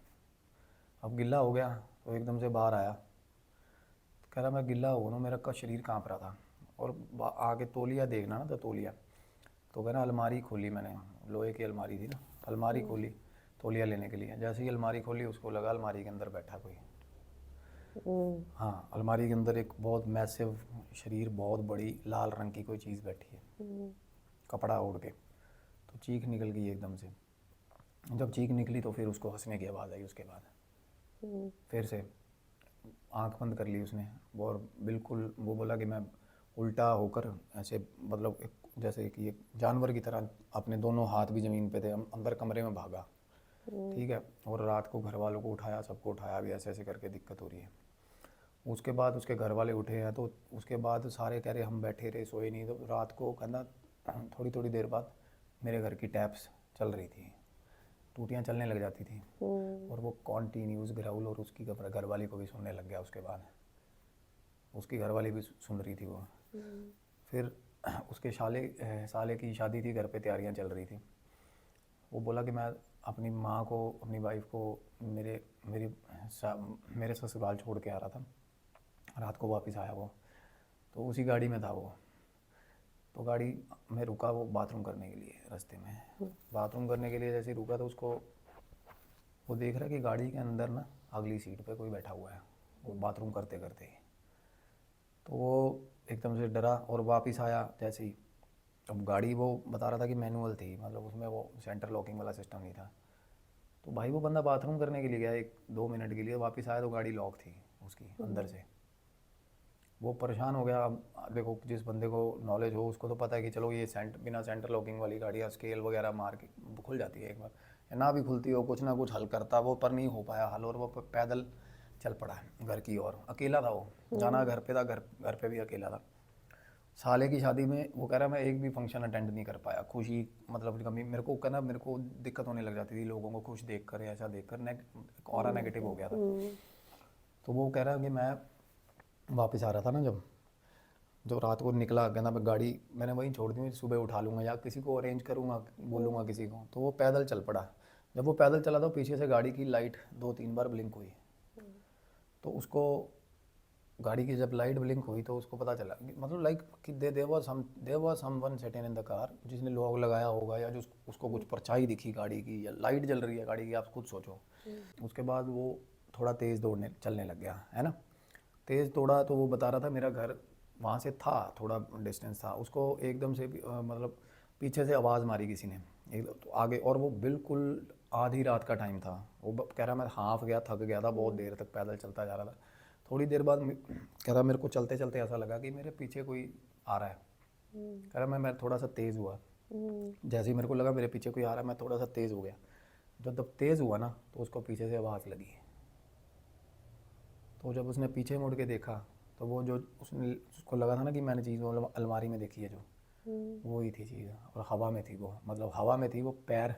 [SPEAKER 1] अब गिल्ला हो गया तो एकदम से बाहर आया, तो कह रहा मैं गिल्ला हो ना, मेरा का शरीर काँप रहा था। और आगे तौलिया देखना ना, तो तौलिया, तो कह रहा अलमारी खोली मैंने, लोहे की अलमारी थी ना, अलमारी खोली तौलिया लेने के लिए। जैसे ही अलमारी खोली उसको लगा अलमारी के अंदर बैठा कोई। हाँ, अलमारी के अंदर एक बहुत मैसिव शरीर, बहुत बड़ी लाल रंग की कोई चीज़ बैठी है कपड़ा ओढ़ के। तो चीख निकल गई एकदम से। जब चीख निकली तो फिर उसको हंसने की आवाज़ आई। उसके बाद फिर से आंख बंद कर ली उसने, और बिल्कुल वो बोला कि मैं उल्टा होकर ऐसे, मतलब जैसे कि एक जानवर की तरह अपने दोनों हाथ भी ज़मीन पे थे, अंदर कमरे में भागा। ठीक है, और रात को घर वालों को उठाया, सबको उठाया, भी ऐसे ऐसे करके दिक्कत हो रही है। उसके बाद उसके घर वाले उठे हैं, तो उसके बाद सारे कह रहे हम बैठे रहे, सोए नहीं। तो रात को कहना थोड़ी थोड़ी देर बाद मेरे घर की टैप्स चल रही थी, टूटियाँ चलने लग जाती थी, और वो कॉन्टीन्यूस ग्राउल, और उसकी घरवाली को भी सुनने लग गया। उसके बाद उसकी घरवाली भी सुन रही थी वो। फिर उसके साले की शादी थी, घर पे तैयारियां चल रही थी। वो बोला कि मैं अपनी माँ को, अपनी वाइफ को मेरे ससुराल छोड़ के आ रहा था, रात को वापस आया वो, तो उसी गाड़ी में था वो। तो गाड़ी में रुका वो बाथरूम करने के लिए, रास्ते में बाथरूम करने के लिए जैसे ही रुका, तो उसको वो देख रहा है कि गाड़ी के अंदर ना अगली सीट पे कोई बैठा हुआ है, वो बाथरूम करते करते ही। तो वो एकदम से डरा और वापस आया जैसे ही। अब गाड़ी वो बता रहा था कि मैनुअल थी, मतलब उसमें वो सेंटर लॉकिंग वाला सिस्टम नहीं था। तो भाई वो बंदा बाथरूम करने के लिए गया 1-2 मिनट के लिए, वापस आया तो गाड़ी लॉक थी उसकी अंदर से। वो परेशान हो गया। अब देखो, जिस बंदे को नॉलेज हो उसको तो पता है कि चलो ये बिना सेंटर लॉकिंग वाली गाड़ियाँ स्केल वगैरह मार के खुल जाती है एक बार, या ना भी खुलती हो, कुछ ना कुछ हल करता वो, पर नहीं हो पाया हल, और वो पैदल चल पड़ा घर की ओर। अकेला था वो, जाना घर पे था, घर पे भी अकेला था। साले की शादी में वो कह रहा मैं एक भी फंक्शन अटेंड नहीं कर पाया। खुशी मतलब कमी, मेरे को कहना, मेरे को दिक्कत होने लग जाती थी लोगों को खुश देख कर, ऐसा देख कर और नेगेटिव हो गया था। तो वो कह रहा कि मैं वापस आ रहा था ना, जब रात को निकला, कहना मैं गाड़ी मैंने वहीं छोड़ दी, सुबह उठा लूँगा या किसी को अरेंज करूँगा, बोलूँगा किसी को। तो वो पैदल चल पड़ा। जब वो पैदल चला तो पीछे से गाड़ी की लाइट 2-3 बार ब्लिंक हुई। तो उसको गाड़ी की जब लाइट ब्लिंक हुई तो उसको पता चला, मतलब लाइक कि there was someone sitting in the car, जिसने लॉक लगाया होगा, या जो उसको कुछ परछाई दिखी गाड़ी की, या लाइट जल रही है गाड़ी की, आप खुद सोचो। उसके बाद वो थोड़ा तेज़ चलने लग गया, है ना। तेज़ तोड़ा तो वो बता रहा था मेरा घर वहाँ से था, थोड़ा डिस्टेंस था, उसको एकदम से मतलब पीछे से आवाज़ मारी किसी ने एक तो आगे, और वो बिल्कुल आधी रात का टाइम था। वो कह रहा मैं हाफ गया, थक गया था, बहुत देर तक पैदल चलता जा रहा था। थोड़ी देर बाद कह रहा मेरे को चलते चलते ऐसा लगा कि मेरे पीछे कोई आ रहा है। कह रहा मैं थोड़ा सा तेज़ हुआ, जैसे ही मेरे को लगा मेरे पीछे कोई आ रहा है, मैं थोड़ा सा तेज़ हो गया। जब तेज़ हुआ ना तो उसको पीछे से आवाज़ लगी। तो जब उसने पीछे मुड़ के देखा तो वो जो उसको लगा था ना कि मैंने चीज़ वो अलमारी में देखी है जो, वो ही थी चीज़, और हवा में थी वो, मतलब हवा में थी वो, पैर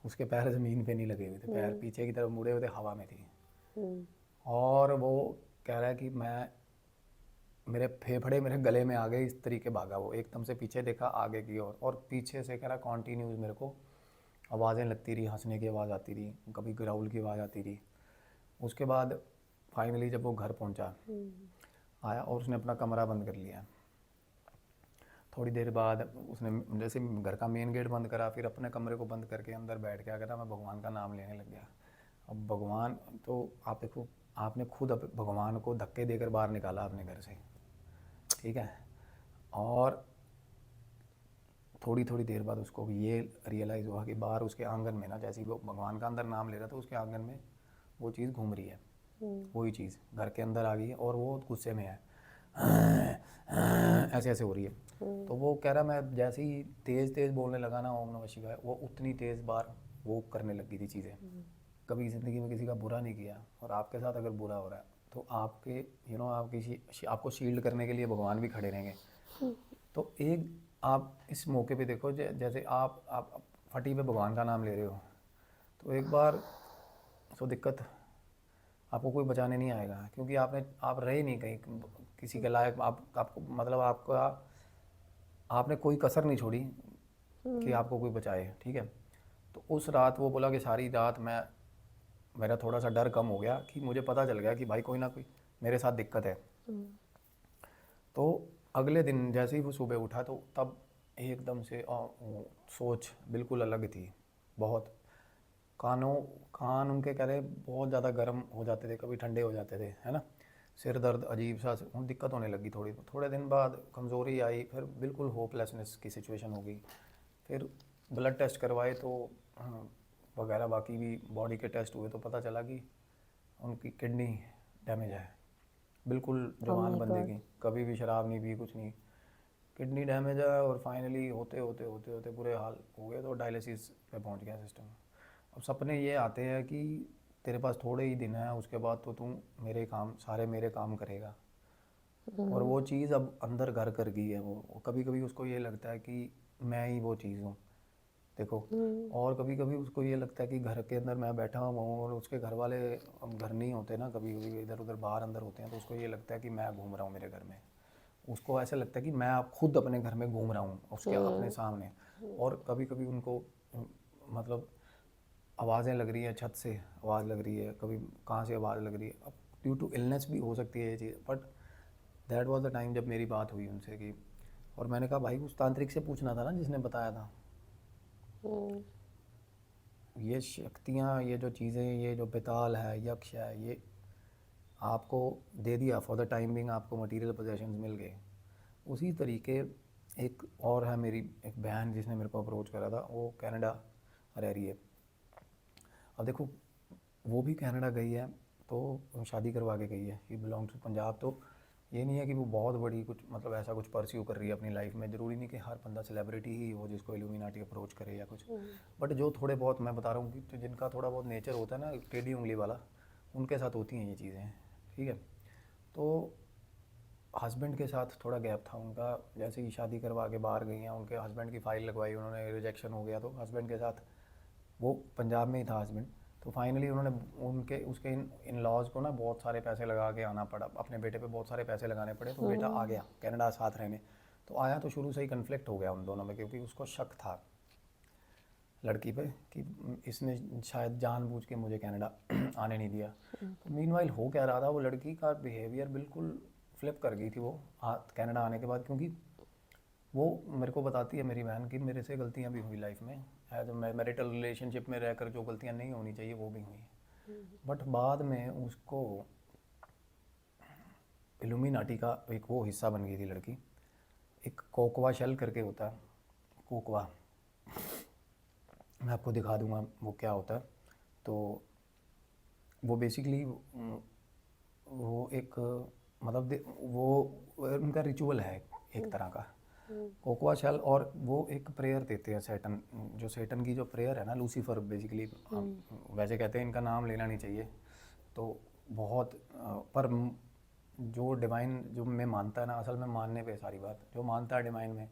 [SPEAKER 1] उसके पैर ज़मीन पे नहीं लगे हुए थे, पैर पीछे की तरफ मुड़े हुए थे, हवा में थी। और वो कह रहा है कि मेरे फेफड़े मेरे गले में आ गए, इस तरीके भागा वो, एकदम से पीछे देखा आगे की ओर, और पीछे से कह रहा कॉन्टीन्यूस मेरे को आवाज़ें लगती रही, हंसने की आवाज़ आती रही, कभी ग्राउल की आवाज़ आती रही। उसके बाद फाइनली जब वो घर पहुंचा, आया और उसने अपना कमरा बंद कर लिया। थोड़ी देर बाद उसने जैसे घर का मेन गेट बंद करा, फिर अपने कमरे को बंद करके अंदर बैठ के कहता मैं भगवान का नाम लेने लग गया। अब भगवान तो आप देखो, आपने खुद भगवान को धक्के देकर बाहर निकाला अपने घर से, ठीक है। और थोड़ी थोड़ी देर बाद उसको ये रियलाइज़ हुआ कि बाहर उसके आंगन में ना, जैसे ही वो भगवान का अंदर नाम ले रहा था, उसके आंगन में वो चीज़ घूम रही है, वही चीज़ घर के अंदर आ गई है, और वो गुस्से में है, ऐसे ऐसे हो रही है। तो वो कह रहा मैं जैसे ही तेज़ तेज़ बोलने लगा ना ओम नमः शिवाय, वो उतनी तेज़ बार वो करने लग गई थी चीज़ें। कभी ज़िंदगी में किसी का बुरा नहीं किया, और आपके साथ अगर बुरा हो रहा है तो आपके आप किसी आपको शील्ड करने के लिए भगवान भी खड़े रहेंगे। तो एक आप इस मौके पे देखो, जैसे आप फटी पे भगवान का नाम ले रहे हो, तो एक बार तो दिक्कत आपको कोई बचाने नहीं आएगा, क्योंकि आप रहे नहीं कहीं किसी के लायक, आपको मतलब आपने कोई कसर नहीं छोड़ी कि आपको कोई बचाए, ठीक है। तो उस रात वो बोला कि सारी रात मेरा थोड़ा सा डर कम हो गया, कि मुझे पता चल गया कि भाई कोई ना कोई मेरे साथ दिक्कत है। तो अगले दिन जैसे ही वो सुबह उठा तो तब एकदम से सोच बिल्कुल अलग थी। बहुत कान उनके कह रहे बहुत ज़्यादा गर्म हो जाते थे, कभी ठंडे हो जाते थे, है ना। सिर दर्द अजीब सा दिक्कत होने लगी, थोड़े दिन बाद कमज़ोरी आई, फिर बिल्कुल होपलेसनेस की सिचुएशन हो गई। फिर ब्लड टेस्ट करवाए तो वगैरह बाकी भी बॉडी के टेस्ट हुए तो पता चला कि उनकी किडनी डैमेज है, बिल्कुल
[SPEAKER 2] Oh
[SPEAKER 1] जवान
[SPEAKER 2] my
[SPEAKER 1] बंदे
[SPEAKER 2] God.
[SPEAKER 1] की, कभी भी शराब नहीं पी, कुछ नहीं, किडनी डैमेज है। और फाइनली होते होते होते होते बुरे हाल हो गए, तो डायलिसिस पे पहुंच गया सिस्टम। अब सपने ये आते हैं कि तेरे पास थोड़े ही दिन है, उसके बाद तो तू सारे मेरे काम करेगा। और वो चीज़ अब अंदर घर कर गई है। वो कभी कभी उसको ये लगता है कि मैं ही वो चीज़ हूँ, देखो। और कभी कभी उसको ये लगता है कि घर के अंदर मैं बैठा हुआ हूँ, और उसके घर वाले अब घर नहीं होते ना, कभी कभी इधर उधर बाहर अंदर होते हैं, तो उसको ये लगता है कि मैं घूम रहा हूँ मेरे घर में। उसको ऐसा लगता है कि मैं अब खुद अपने घर में घूम रहा हूँ उसके अपने सामने। और कभी कभी उनको मतलब आवाज़ें लग रही है, छत से आवाज़ लग रही है, कभी कहाँ से आवाज़ लग रही है। अब ड्यू टू इलनेस भी हो सकती है ये चीज़, but that was the time जब मेरी बात हुई उनसे कि, और मैंने कहा भाई उस तांत्रिक से पूछना था ना जिसने बताया था। ये शक्तियाँ, ये जो चीज़ें, ये जो बेताल है, यक्ष है, ये आपको दे दिया फॉर द टाइम बिंग, आपको मटेरियल पोजेशंस मिल गए। उसी तरीके एक और है मेरी एक बहन जिसने मेरे को अप्रोच करा था, वो कनाडा रह रही है। अब देखो वो भी कनाडा गई है, तो शादी करवा के गई है, ही बिलोंग टू पंजाब। तो ये नहीं है कि वो बहुत बड़ी कुछ मतलब ऐसा कुछ परस्यू कर रही है अपनी लाइफ में। ज़रूरी नहीं कि हर बंदा सेलिब्रिटी ही हो जिसको इल्यूमिनाटी अप्रोच करे या कुछ, बट जो थोड़े बहुत मैं बता रहा हूँ कि तो जिनका थोड़ा बहुत नेचर होता है ना टेढ़ी उंगली वाला, उनके साथ होती हैं ये चीज़ें, ठीक है। तो हस्बैंड के साथ थोड़ा गैप था उनका, जैसे ही शादी करवा के बाहर गई हैं, उनके हस्बैंड की फ़ाइल लगवाई उन्होंने, रिजेक्शन हो गया, तो हस्बैंड के साथ, वो पंजाब में ही था हस्बैंड, तो फाइनली उन्होंने उसके इन लॉज को ना बहुत सारे पैसे लगा के आना पड़ा, अपने बेटे पे बहुत सारे पैसे लगाने पड़े, तो बेटा आ गया कनाडा साथ रहने। तो आया तो शुरू से ही कन्फ्लिक्ट हो गया उन दोनों में, क्योंकि उसको शक था लड़की पे कि इसने शायद जानबूझ के मुझे कनाडा आने नहीं दिया। तो मीनवाइल हो क्या रहा था, वो लड़की का बिहेवियर बिल्कुल फ्लिप कर गई थी वो कनाडा आने के बाद, क्योंकि वो मेरे को बताती है मेरी बहन कि मेरे से गलतियाँ भी हुई लाइफ में, एज मैरिटल रिलेशनशिप में रहकर जो गलतियाँ नहीं होनी चाहिए वो भी हुई। बट बाद में उसको इल्यूमिनाटी का एक वो हिस्सा बन गई थी लड़की। एक कोकवा शेल करके होता है, कोकवा, मैं आपको दिखा दूंगा वो क्या होता है। तो वो बेसिकली वो एक मतलब वो उनका रिचुअल है एक तरह का कोकवा शेल। और वो एक प्रेयर देते हैं सैटन, जो सैटन की जो प्रेयर है ना, लूसीफर बेसिकली, वैसे कहते हैं इनका नाम लेना नहीं चाहिए। तो बहुत पर जो डिवाइन जो मैं मानता है ना, असल में मानने पे सारी बात, जो मानता है डिवाइन में,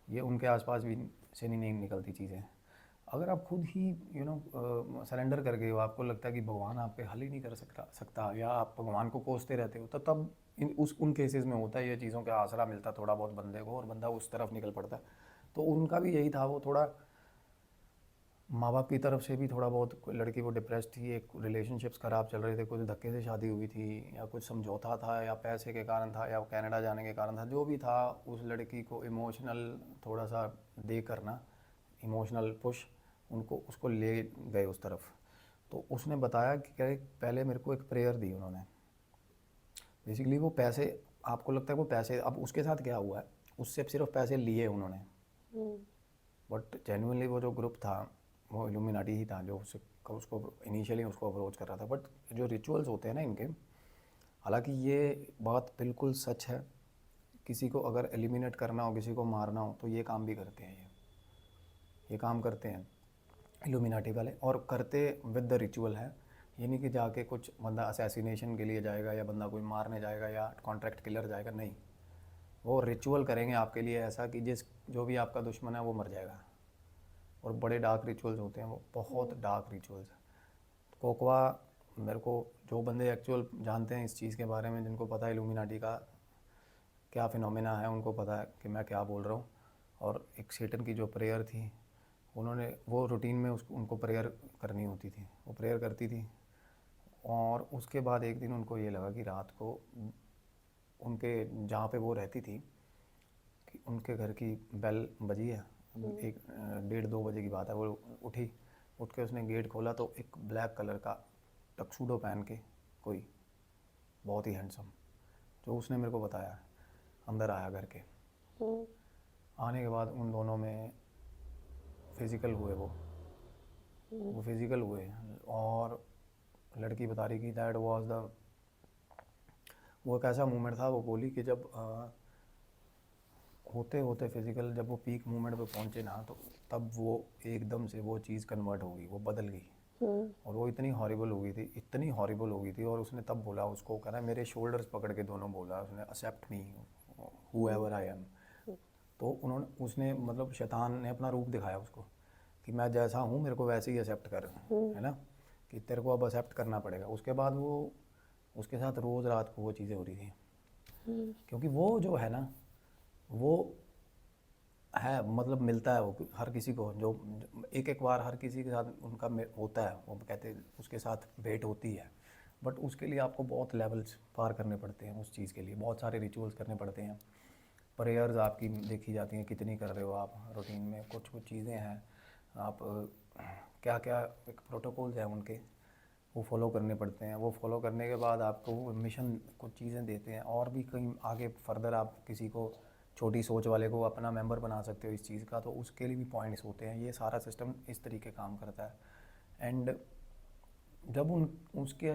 [SPEAKER 1] ये उनके आसपास भी से नहीं निकलती चीज़ें। अगर आप खुद ही सरेंडर कर गए हो, आपको लगता है कि भगवान आप पे हल ही नहीं कर सकता या आप भगवान को कोसते रहते हो, तो तब उन केसेस में होता है ये चीज़ों का आसरा मिलता थोड़ा बहुत बंदे को, और बंदा उस तरफ निकल पड़ता है। तो उनका भी यही था, वो थोड़ा माँ बाप की तरफ से भी थोड़ा बहुत, लड़की वो डिप्रेस थी, एक रिलेशनशिप्स ख़राब चल रहे थे, कुछ धक्के से शादी हुई थी, या कुछ समझौता था, या पैसे के कारण था, या कनाडा जाने के कारण था, जो भी था, उस लड़की को इमोशनल थोड़ा सा दे करना, इमोशनल पुश, उनको उसको ले गए उस तरफ। तो उसने बताया कि पहले मेरे को एक प्रेयर दी उन्होंने। बेसिकली वो पैसे, आपको लगता है वो पैसे, अब उसके साथ क्या हुआ है, उससे सिर्फ पैसे लिए उन्होंने, बट जेन्युइनली वो जो ग्रुप था वो इल्यूमिनाटी ही था जो उसको इनिशियली उसको अप्रोच कर रहा था। बट जो रिचुअल्स होते हैं ना इनके, हालांकि ये बात बिल्कुल सच है, किसी को अगर एलिमिनेट करना हो, किसी को मारना हो, तो ये काम भी करते हैं, ये काम करते हैं इल्यूमिनाटी वाले, और करते विद द रिचुअल है। ये नहीं कि जाके कुछ बंदा असैसिनेशन के लिए जाएगा, या बंदा कोई मारने जाएगा, या कॉन्ट्रैक्ट किलर जाएगा, नहीं, वो रिचुअल करेंगे आपके लिए ऐसा कि जो भी आपका दुश्मन है वो मर जाएगा। और बड़े डार्क रिचुअल्स होते हैं वो, बहुत डार्क रिचुअल्स। कोकवा, मेरे को जो बंदे एक्चुअल जानते हैं इस चीज़ के बारे में, जिनको पता है इल्यूमिनाटी का क्या फिनोमेना है, उनको पता है कि मैं क्या बोल रहा हूँ। और एक सेटन की जो प्रेयर थी, उन्होंने वो रूटीन में उनको प्रेयर करनी होती थी, वो प्रेयर करती थी। और उसके बाद एक दिन उनको ये लगा कि रात को उनके जहाँ पे वो रहती थी, कि उनके घर की बेल बजी है, एक 1:30-2 बजे की बात है। वो उठी, उठ के उसने गेट खोला तो एक ब्लैक कलर का टक्सूडो पहन के कोई बहुत ही हैंडसम, जो उसने मेरे को बताया, अंदर आया घर के। आने के बाद उन दोनों में फिज़िकल हुए, वो फिज़िकल हुए। और लड़की बता रही कि दैट वाज द, वो एक ऐसा मोमेंट था, वो बोली कि जब होते होते फिज़िकल, जब वो पीक मोमेंट पे पहुंचे ना, तो तब वो एकदम से वो चीज़ कन्वर्ट हो गई, वो बदल गई। और वो इतनी हॉरिबल हो गई थी, इतनी हॉरिबल हो गई थी। और उसने तब बोला, उसको कह रहा है, मेरे शोल्डर्स पकड़ के दोनों बोला उसने, accept me whoever I am. तो उसने मतलब शैतान ने अपना रूप दिखाया उसको, कि मैं जैसा हूँ मेरे को वैसे ही एक्सेप्ट कर, है ना, कि तेरे को अब एक्सेप्ट करना पड़ेगा। उसके बाद वो उसके साथ रोज़ रात को वो चीज़ें हो रही थी, क्योंकि वो जो है ना, वो है मतलब मिलता है वो हर किसी को, जो एक एक बार हर किसी के साथ उनका होता है, वो कहते हैं उसके साथ भेंट होती है। बट उसके लिए आपको बहुत लेवल्स पार करने पड़ते हैं, उस चीज़ के लिए बहुत सारे रिचुअल्स करने पड़ते हैं। प्रेयर्स आपकी देखी जाती हैं कितनी कर रहे हो आप रूटीन में, कुछ कुछ चीज़ें हैं आप क्या क्या एक प्रोटोकॉल्स हैं उनके, वो फॉलो करने पड़ते हैं। वो फॉलो करने के बाद आपको वो मिशन कुछ चीज़ें देते हैं, और भी कहीं आगे फर्दर आप किसी को, छोटी सोच वाले को अपना मेंबर बना सकते हो इस चीज़ का, तो उसके लिए भी पॉइंट्स होते हैं। ये सारा सिस्टम इस तरीके काम करता है। एंड जब उसके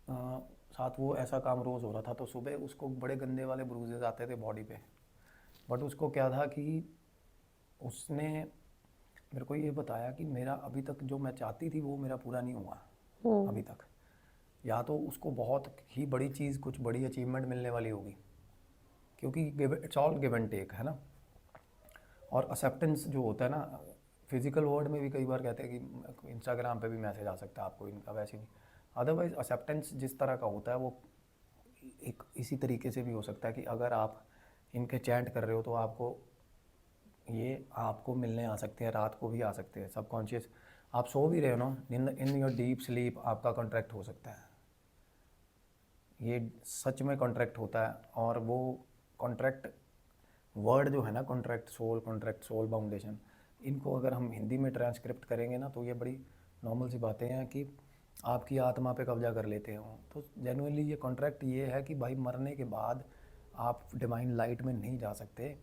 [SPEAKER 1] साथ वो ऐसा काम रोज़ हो रहा था, तो सुबह उसको बड़े गंदे वाले ब्रूजेस आते थे बॉडी पे। बट उसको क्या था कि उसने मेरे को ये बताया कि मेरा अभी तक जो मैं चाहती थी वो मेरा पूरा नहीं हुआ अभी तक। या तो उसको बहुत ही बड़ी चीज़, कुछ बड़ी अचीवमेंट मिलने वाली होगी, क्योंकि it's all give and take है ना। और एक्सेप्टेंस जो होता है ना, फिजिकल वर्ड में भी कई बार कहते हैं कि इंस्टाग्राम पे भी मैसेज आ सकता है आपको इनका, वैसे भी अदरवाइज एक्सेप्टेंस जिस तरह का होता है वो एक इसी तरीके से भी हो सकता है कि अगर आप इनके चैंट कर रहे हो तो ये आपको मिलने आ सकते हैं, रात को भी आ सकते हैं, सबकॉन्शियस। आप सो भी रहे हो ना, इन योर डीप स्लीप आपका कॉन्ट्रैक्ट हो सकता है, ये सच में कॉन्ट्रैक्ट होता है। और वो कॉन्ट्रैक्ट वर्ड जो है ना, कॉन्ट्रैक्ट सोल बाउंडेशन, इनको अगर हम हिंदी में ट्रांसक्रिप्ट करेंगे ना, तो ये बड़ी नॉर्मल सी बातें हैं कि आपकी आत्मा पे कब्जा कर लेते हों। तो जेन्युइनली ये कॉन्ट्रैक्ट ये है कि भाई मरने के बाद आप डिवाइन लाइट में नहीं जा सकते,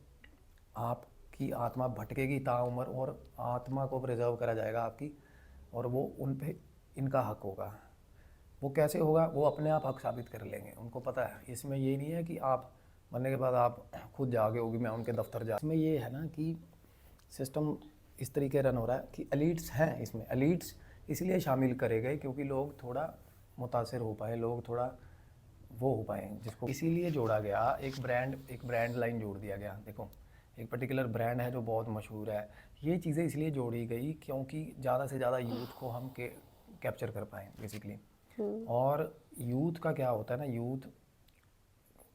[SPEAKER 1] आपकी आत्मा भटकेगी ताउम्र, और आत्मा को प्रिजर्व करा जाएगा आपकी, और वो उन पे इनका हक होगा। वो कैसे होगा, वो अपने आप हक साबित कर लेंगे, उनको पता है। इसमें ये नहीं है कि आप मरने के बाद आप खुद जागे होगी मैं उनके दफ्तर जा। इसमें ये है ना कि सिस्टम इस तरीके रन हो रहा है कि एलिट्स हैं इसमें। एलिट्स इसलिए शामिल करे गए क्योंकि लोग थोड़ा मुतासिर हो पाए, लोग थोड़ा वो हो पाए, जिसको इसीलिए जोड़ा गया। एक ब्रांड लाइन जोड़ दिया गया। देखो एक पर्टिकुलर ब्रांड है जो बहुत मशहूर है। ये चीज़ें इसलिए जोड़ी गई क्योंकि ज़्यादा से ज़्यादा यूथ को हम कैप्चर कर पाएँ बेसिकली। और यूथ का क्या होता है ना, यूथ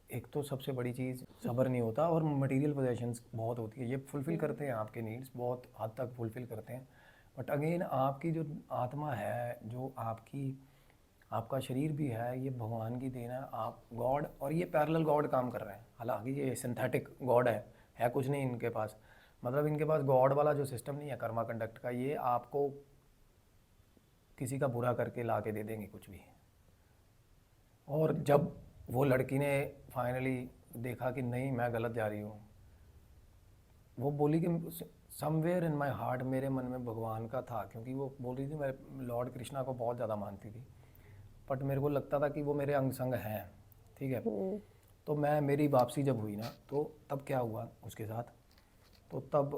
[SPEAKER 1] एक तो सबसे बड़ी चीज़ सब्र नहीं होता, और मटेरियल पोजेशंस बहुत होती है। ये फुलफ़िल करते हैं आपके नीड्स, बहुत हद तक फुलफ़िल करते हैं, बट अगेन आपकी जो आत्मा है, जो आपका शरीर भी है, ये भगवान की देन है। आप गॉड, और ये पैरेलल गॉड काम कर रहे हैं। हालांकि ये सिंथेटिक गॉड है कुछ नहीं इनके पास। मतलब इनके पास गॉड वाला जो सिस्टम नहीं है कर्मा कंडक्ट का, ये आपको किसी का बुरा करके ला के दे देंगे कुछ भी। और जब वो लड़की ने फाइनली देखा कि नहीं मैं गलत जा रही हूँ, वो बोली कि समवेयर इन माय हार्ट, मेरे मन में भगवान का था, क्योंकि वो बोल रही थी मैं लॉर्ड कृष्णा को बहुत ज़्यादा मानती थी, बट मेरे को लगता था कि वो मेरे अंग संग हैं, ठीक है। तो मेरी वापसी जब हुई ना, तो तब क्या हुआ उसके साथ, तो तब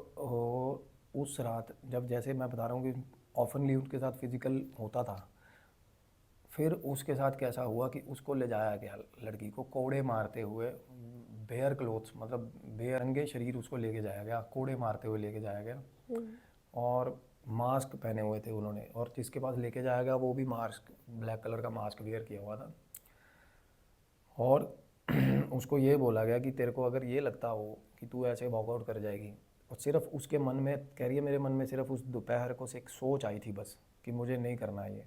[SPEAKER 1] उस रात जब, जैसे मैं बता रहा हूँ कि ऑफनली उसके साथ फिज़िकल होता था, फिर उसके साथ कैसा हुआ कि उसको ले जाया गया, लड़की को कोड़े मारते हुए, बेयर क्लोथ्स, मतलब बेरंगे शरीर उसको लेके जाया गया, कोड़े मारते हुए लेके जाया गया, और मास्क पहने हुए थे उन्होंने, और जिसके पास लेके जाया गया वो भी मास्क, ब्लैक कलर का मास्क वेयर किया हुआ था। और उसको ये बोला गया कि तेरे को अगर ये लगता हो कि तू ऐसे वॉकआउट कर जाएगी, और सिर्फ उसके मन में, कह रही है मेरे मन में सिर्फ उस दोपहर को से एक सोच आई थी बस कि मुझे नहीं करना है ये।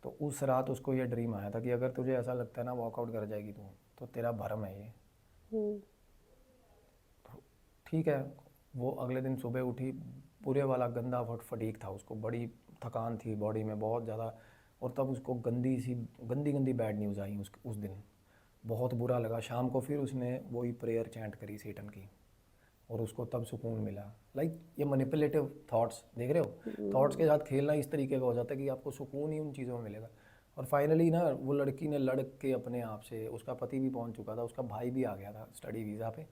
[SPEAKER 1] तो उस रात उसको ये ड्रीम आया था कि अगर तुझे ऐसा लगता है ना वॉकआउट कर जाएगी तू, तो तेरा भरम है ये। तो ठीक है, वो अगले दिन सुबह उठी, पूरे वाला गंदा फटीक था उसको, बड़ी थकान थी बॉडी में बहुत ज़्यादा, और तब उसको गंदी गंदी बैड न्यूज़ आई उस दिन, बहुत बुरा लगा। शाम को फिर उसने वही प्रेयर चैंट करी सेटन की, और उसको तब सुकून मिला। ये मैनिपुलेटिव थॉट्स, देख रहे हो, थॉट्स के साथ खेलना इस तरीके का हो जाता है कि आपको सुकून ही उन चीज़ों में मिलेगा। और फाइनली ना वो लड़की ने लड़ के अपने आप से, उसका पति भी पहुंच चुका था, उसका भाई भी आ गया था स्टडी वीज़ा पे,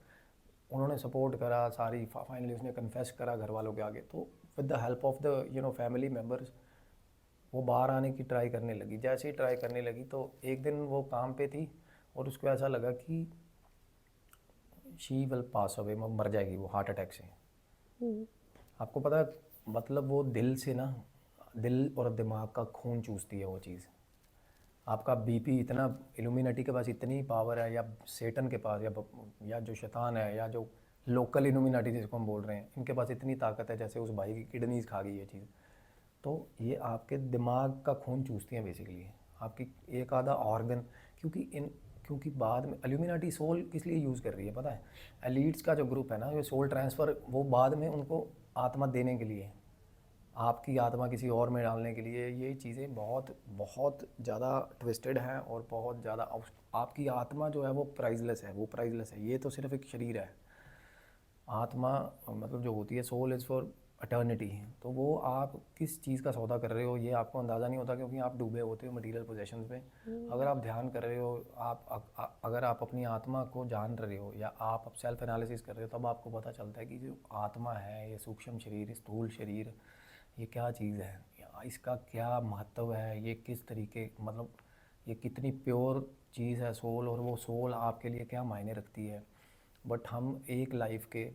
[SPEAKER 1] उन्होंने सपोर्ट करा सारी, फाइनली उसने कन्फेस करा घर वालों के आगे। तो with the help of the family members वो बाहर आने की ट्राई करने लगी। जैसे ही ट्राई करने लगी तो एक दिन वो काम पे थी, और उसको ऐसा लगा कि शी विल पास अवे, मर जाएगी वो हार्ट अटैक से। आपको पता है, मतलब वो दिल से ना, दिल और दिमाग का खून चूसती है वो चीज़। आपका बीपी इतना, इल्यूमिनाटी के पास इतनी पावर है, या सेटन के पास, या जो शैतान है, या जो लोकल इल्यूमिनाटी जिसको हम बोल रहे हैं, इनके पास इतनी ताकत है, जैसे उस भाई की किडनीज खा गई ये चीज़। तो ये आपके दिमाग का खून चूसती हैं बेसिकली, आपकी एक आधा ऑर्गन। क्योंकि बाद में एल्यूमिनाटी सोल किस लिए यूज़ कर रही है पता है, एलीट्स का जो ग्रुप है ना, ये सोल ट्रांसफ़र, वो बाद में उनको आत्मा देने के लिए, आपकी आत्मा किसी और में डालने के लिए, ये चीज़ें बहुत बहुत ज़्यादा ट्विस्टेड हैं, और बहुत ज़्यादा आपकी आत्मा जो है वो प्राइजलेस है, ये तो सिर्फ एक शरीर है। आत्मा मतलब जो होती है, सोल इज़ फॉर अटर्निटी। तो वो आप किस चीज़ का सौदा कर रहे हो ये आपको अंदाज़ा नहीं होता, क्योंकि आप डूबे होते हो मटेरियल पोजेशंस पे। अगर आप ध्यान कर रहे हो, अगर आप अपनी आत्मा को जान रहे हो, या आप सेल्फ एनालिसिस कर रहे हो, तब आपको पता चलता है कि जो आत्मा है, ये सूक्ष्म शरीर, स्थूल शरीर, ये क्या चीज़ है, इसका क्या महत्व है, ये किस तरीके, मतलब ये कितनी प्योर चीज़ है सोल, और वो सोल आपके लिए क्या मायने रखती है। बट हम एक लाइफ के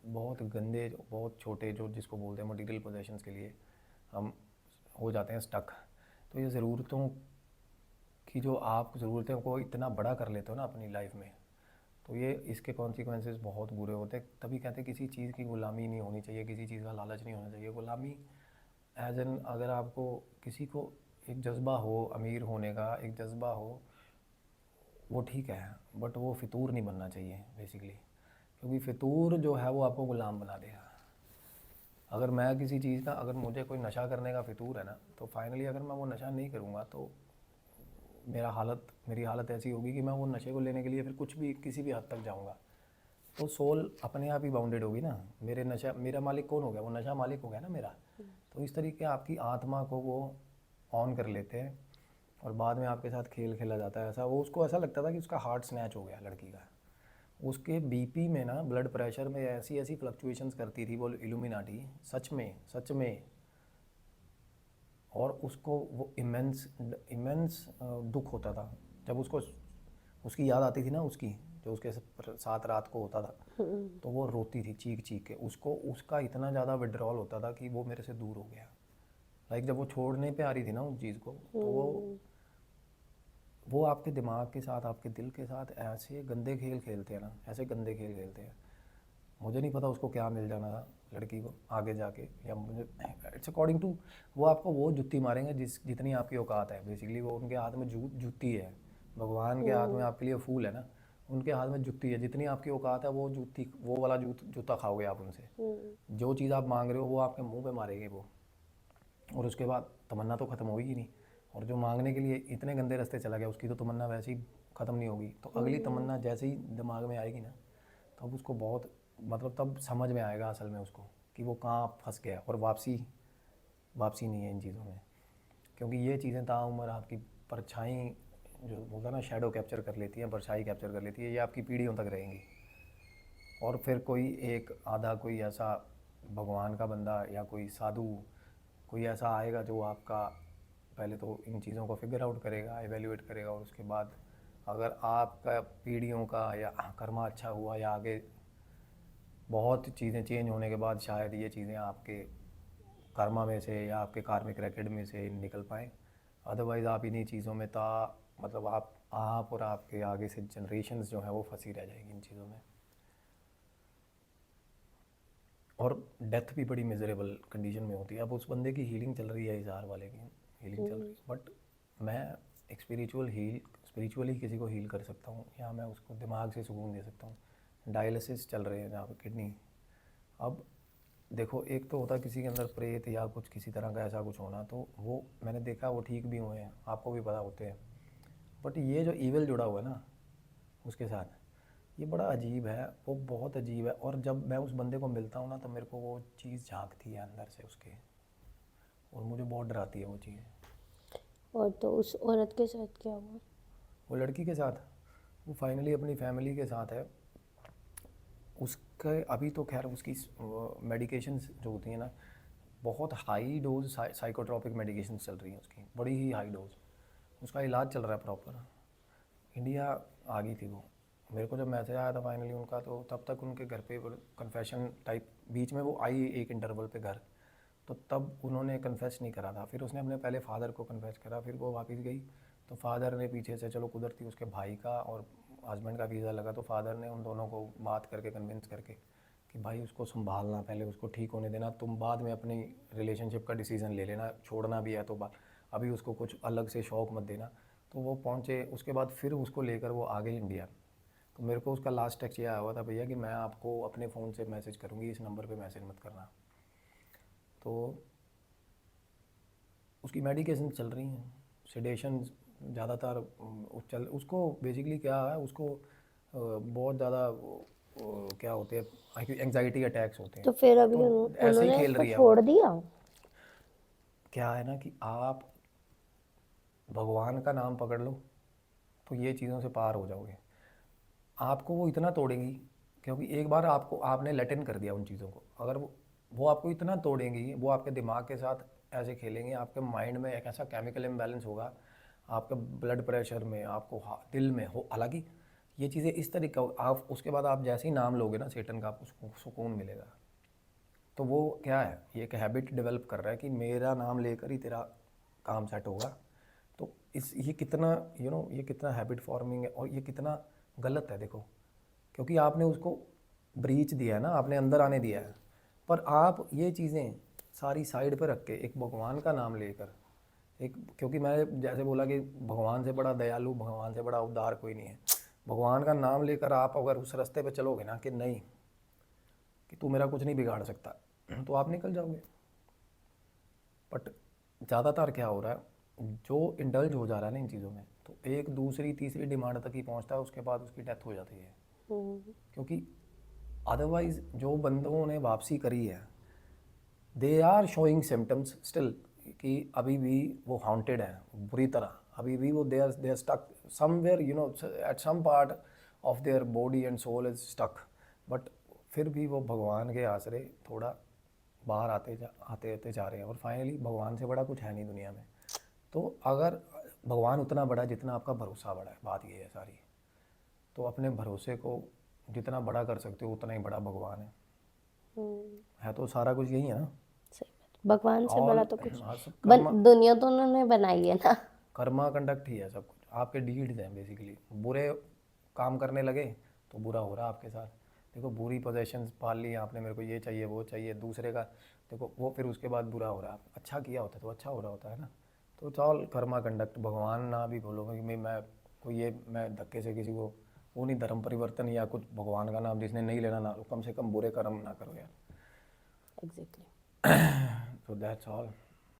[SPEAKER 1] बहुत गंदे, बहुत छोटे, जो जिसको बोलते हैं मटेरियल पोजेशंस के लिए हम हो जाते हैं स्टक। तो ये ज़रूरतों की, जो आप ज़रूरतों को इतना बड़ा कर लेते हो ना अपनी लाइफ में, तो ये इसके कॉन्सिक्वेंसेस बहुत बुरे होते हैं। तभी कहते हैं किसी चीज़ की गुलामी नहीं होनी चाहिए, किसी चीज़ का लालच नहीं होना चाहिए। गुलामी एज एन, अगर आपको किसी को एक जज्बा हो अमीर होने का, एक जज्बा हो, वो ठीक है, बट वो फितूर नहीं बनना चाहिए बेसिकली, क्योंकि फितूर जो है वो आपको गुलाम बना देगा। अगर मैं किसी चीज़ का, अगर मुझे कोई नशा करने का फितूर है ना, तो फाइनली अगर मैं वो नशा नहीं करूँगा तो मेरी हालत ऐसी होगी कि मैं वो नशे को लेने के लिए फिर कुछ भी, किसी भी हद तक जाऊँगा। तो सोल अपने आप ही बाउंडेड होगी ना। मेरा मालिक कौन हो गया? वो नशा मालिक हो गया ना मेरा। तो इस तरीके आपकी आत्मा को वो ऑन कर लेते हैं और बाद में आपके साथ खेल खेला जाता है। ऐसा वो, उसको ऐसा लगता था कि उसका हार्ट स्नैच हो गया लड़की का। उसके बीपी में ना, ब्लड प्रेशर में ऐसी ऐसी फ्लक्चुएशंस करती थी वो इल्यूमिनाटी, सच में सच में। और उसको वो इमेंस इमेंस दुख होता था जब उसको उसकी याद आती थी ना, उसकी जो उसके साथ रात को होता था, तो वो रोती थी चीख चीख के। उसको उसका इतना ज़्यादा विड्रॉल होता था कि वो मेरे से दूर हो गया। लाइक जब वो छोड़ने पे आ रही थी ना उस चीज़ को, तो वो आपके दिमाग के साथ, आपके दिल के साथ ऐसे गंदे खेल खेलते हैं ना, ऐसे गंदे खेल खेलते हैं। मुझे नहीं पता उसको क्या मिल जाना था लड़की को आगे जाके, या मुझे, इट्स अकॉर्डिंग टू, वो आपको वो जुत्ती मारेंगे जितनी आपकी औकात है। बेसिकली वो, उनके हाथ में जुत्ती है। भगवान के हाथ में आपके लिए फूल है ना, उनके हाथ में जुत्ती है। जितनी आपकी औकात है वो जुत्ती, वो वाला जूता खाओगे आप उनसे। जो चीज़ आप मांग रहे हो वो आपके मुंह पे मारेंगे वो, और उसके बाद तमन्ना तो ख़त्म होगी ही नहीं। और जो मांगने के लिए इतने गंदे रास्ते चला गया, उसकी तो तमन्ना वैसे ही ख़त्म नहीं होगी। तो अगली तमन्ना जैसे ही दिमाग में आएगी ना, तब उसको बहुत, मतलब तब समझ में आएगा असल में उसको कि वो कहाँ फंस गया। और वापसी नहीं है इन चीज़ों में, क्योंकि ये चीज़ें ताउम्र आपकी परछाई, जो बोलता है ना, शैडो कैप्चर कर लेती है, परछाई कैप्चर कर लेती है। ये आपकी पीढ़ियों तक रहेंगी। और फिर कोई एक आधा, कोई ऐसा भगवान का बंदा या कोई साधु, कोई ऐसा आएगा जो आपका पहले तो इन चीज़ों को फिगर आउट करेगा, एवेल्यूएट करेगा, और उसके बाद अगर आपका पीढ़ियों का या कर्मा अच्छा हुआ, या आगे बहुत चीज़ें चेंज होने के बाद शायद ये चीज़ें आपके कर्मा में से या आपके कार्मिक रैकेट में से निकल पाएँ। अदरवाइज़ आप इन्हीं चीज़ों में मतलब आप और आपके आगे से जनरेशन्स जो हैं वो फंसी रह जाएगी इन चीज़ों में। और डेथ भी बड़ी मिजरेबल कंडीशन में होती है। अब उस बंदे की हीलिंग चल रही है, इज़हार वाले की हीलिंग चल रही है, बट मैं एक स्पिरिचुअली किसी को हील कर सकता हूँ, या मैं उसको दिमाग से सुकून दे सकता हूँ। डायलिसिस चल रहे हैं जहाँ पे किडनी। अब देखो, एक तो होता है किसी के अंदर प्रेत या कुछ किसी तरह का ऐसा कुछ होना, तो वो मैंने देखा, वो ठीक भी हुए हैं, आपको भी पता होते हैं। बट ये जो ईविल जुड़ा हुआ है ना उसके साथ, ये बड़ा अजीब है, वो बहुत अजीब है। और जब मैं उस बंदे को मिलता हूँ ना, तो मेरे को वो चीज़ झांकती है अंदर से उसके, और मुझे बहुत डराती है वो चीज़।
[SPEAKER 2] और तो उस औरत के साथ क्या हुआ?
[SPEAKER 1] वो लड़की के साथ, वो फाइनली अपनी फैमिली के साथ है। उसके अभी तो खैर उसकी मेडिकेशंस जो होती हैं ना, बहुत हाई डोज साइकोट्रॉपिक मेडिकेशंस चल रही हैं उसकी, बड़ी ही हाई डोज। उसका इलाज चल रहा है प्रॉपर। इंडिया आ गई थी वो, मेरे को जब मैसेज आया था फाइनली उनका, तो तब तक उनके घर पे कन्फेशन टाइप, बीच में वो आई एक इंटरवल पे घर, तो तब उन्होंने कन्फेस नहीं करा था। फिर उसने अपने पहले फादर को कन्फेस करा, फिर वो वापस गई, तो फादर ने पीछे से, चलो कुदरती उसके भाई का और हस्बैंड का वीज़ा लगा, तो फादर ने उन दोनों को बात करके कन्विंस करके कि भाई उसको संभालना, पहले उसको ठीक होने देना, तुम बाद में अपनी रिलेशनशिप का डिसीज़न ले लेना, छोड़ना भी है तो बात, अभी उसको कुछ अलग से शौक़ मत देना। तो वो पहुँचे, उसके बाद फिर उसको लेकर वो आ गई इंडिया। तो मेरे को उसका लास्ट टेक्स्ट ये आया हुआ था, भैया कि मैं आपको अपने फ़ोन से मैसेज करूँगी, इस नंबर पे मैसेज मत करना। तो उसकी मेडिकेशन चल रही हैं, सेडेशन ज़्यादातर चल, उसको बेसिकली क्या है, उसको बहुत ज़्यादा क्या होते हैं, एंजाइटी अटैक्स होते
[SPEAKER 2] तो
[SPEAKER 1] हैं।
[SPEAKER 2] फिर अभी
[SPEAKER 1] तो ऐसे ही
[SPEAKER 2] उन्होंने
[SPEAKER 1] खेल
[SPEAKER 2] उसको
[SPEAKER 1] रही है वो।
[SPEAKER 2] छोड़ दिया?
[SPEAKER 1] क्या है ना कि आप भगवान का नाम पकड़ लो तो ये चीज़ों से पार हो जाओगे। आपको वो इतना तोड़ेंगी, क्योंकि एक बार आपने लेट इन कर दिया उन चीज़ों को। अगर वो आपको इतना तोड़ेंगी, वो आपके दिमाग के साथ ऐसे खेलेंगे, आपके माइंड में एक ऐसा केमिकल इम्बैलेंस होगा, आपके ब्लड प्रेशर में, आपको दिल में हो। हालांकि ये चीज़ें इस तरीके, आप उसके बाद आप जैसे ही नाम लोगे ना सेटन का, आपको सुकून मिलेगा। तो वो क्या है, ये एक हैबिट डेवलप कर रहा है कि मेरा नाम लेकर ही तेरा काम सेट होगा। तो ये कितना ये कितना हैबिट फॉर्मिंग है, और ये कितना गलत है देखो, क्योंकि आपने उसको ब्रीच दिया है ना, आपने अंदर आने दिया है। पर आप ये चीज़ें सारी साइड पर रख के एक भगवान का नाम लेकर, एक, क्योंकि मैं जैसे बोला कि भगवान से बड़ा दयालु, भगवान से बड़ा उदार कोई नहीं है। भगवान का नाम लेकर आप अगर उस रास्ते पे चलोगे ना कि नहीं, कि तू मेरा कुछ नहीं बिगाड़ सकता, तो आप निकल जाओगे। बट ज़्यादातर क्या हो रहा है, जो इंडल्ज हो जा रहा है ना इन चीज़ों में, तो एक दूसरी तीसरी डिमांड तक ही पहुंचता है, उसके बाद उसकी डेथ हो जाती है। क्योंकि अदरवाइज जो बंदों ने वापसी करी है, they are showing symptoms still, कि अभी भी वो हाउंटेड है बुरी तरह, अभी भी वो they are stuck somewhere, you know, at some part of their body and soul is stuck. But फिर भी वो भगवान के आसरे थोड़ा बाहर आते आते जा रहे हैं, और फाइनली भगवान से बड़ा कुछ है नहीं दुनिया में। तो अगर भगवान उतना बड़ा है जितना आपका भरोसा बड़ा है, बात ये है सारी। तो अपने भरोसे को जितना बड़ा कर सकते हो उतना ही बड़ा भगवान है तो सारा कुछ यही है ना।
[SPEAKER 2] सही बात, भगवान से बड़ा तो कुछ
[SPEAKER 1] हाँ, सब कर्मा,
[SPEAKER 2] दुनिया तो उन्होंने बनाई है ना।
[SPEAKER 1] कर्मा कंडक्ट ही है सब कुछ, आपके डीड्स हैं बेसिकली। बुरे काम करने लगे तो बुरा हो रहा है आपके साथ। देखो बुरी पोजेशंस पाल ली आपने, मेरे को ये चाहिए वो चाहिए दूसरे का, देखो वो फिर उसके बाद बुरा हो रहा है। अच्छा किया होता तो अच्छा हो रहा होता है ना। तो चल कर्मा कंडक्ट, भगवान ना भी बोलोगे कि मैं कोई ये मैं धक्के से किसी को वो नहीं, धर्म परिवर्तन या कुछ भगवान का नाम जिसने नहीं लेना ना लो, कम से कम बुरे कर्म ना करो यार।
[SPEAKER 2] एग्जैक्टली।
[SPEAKER 1] So that's all.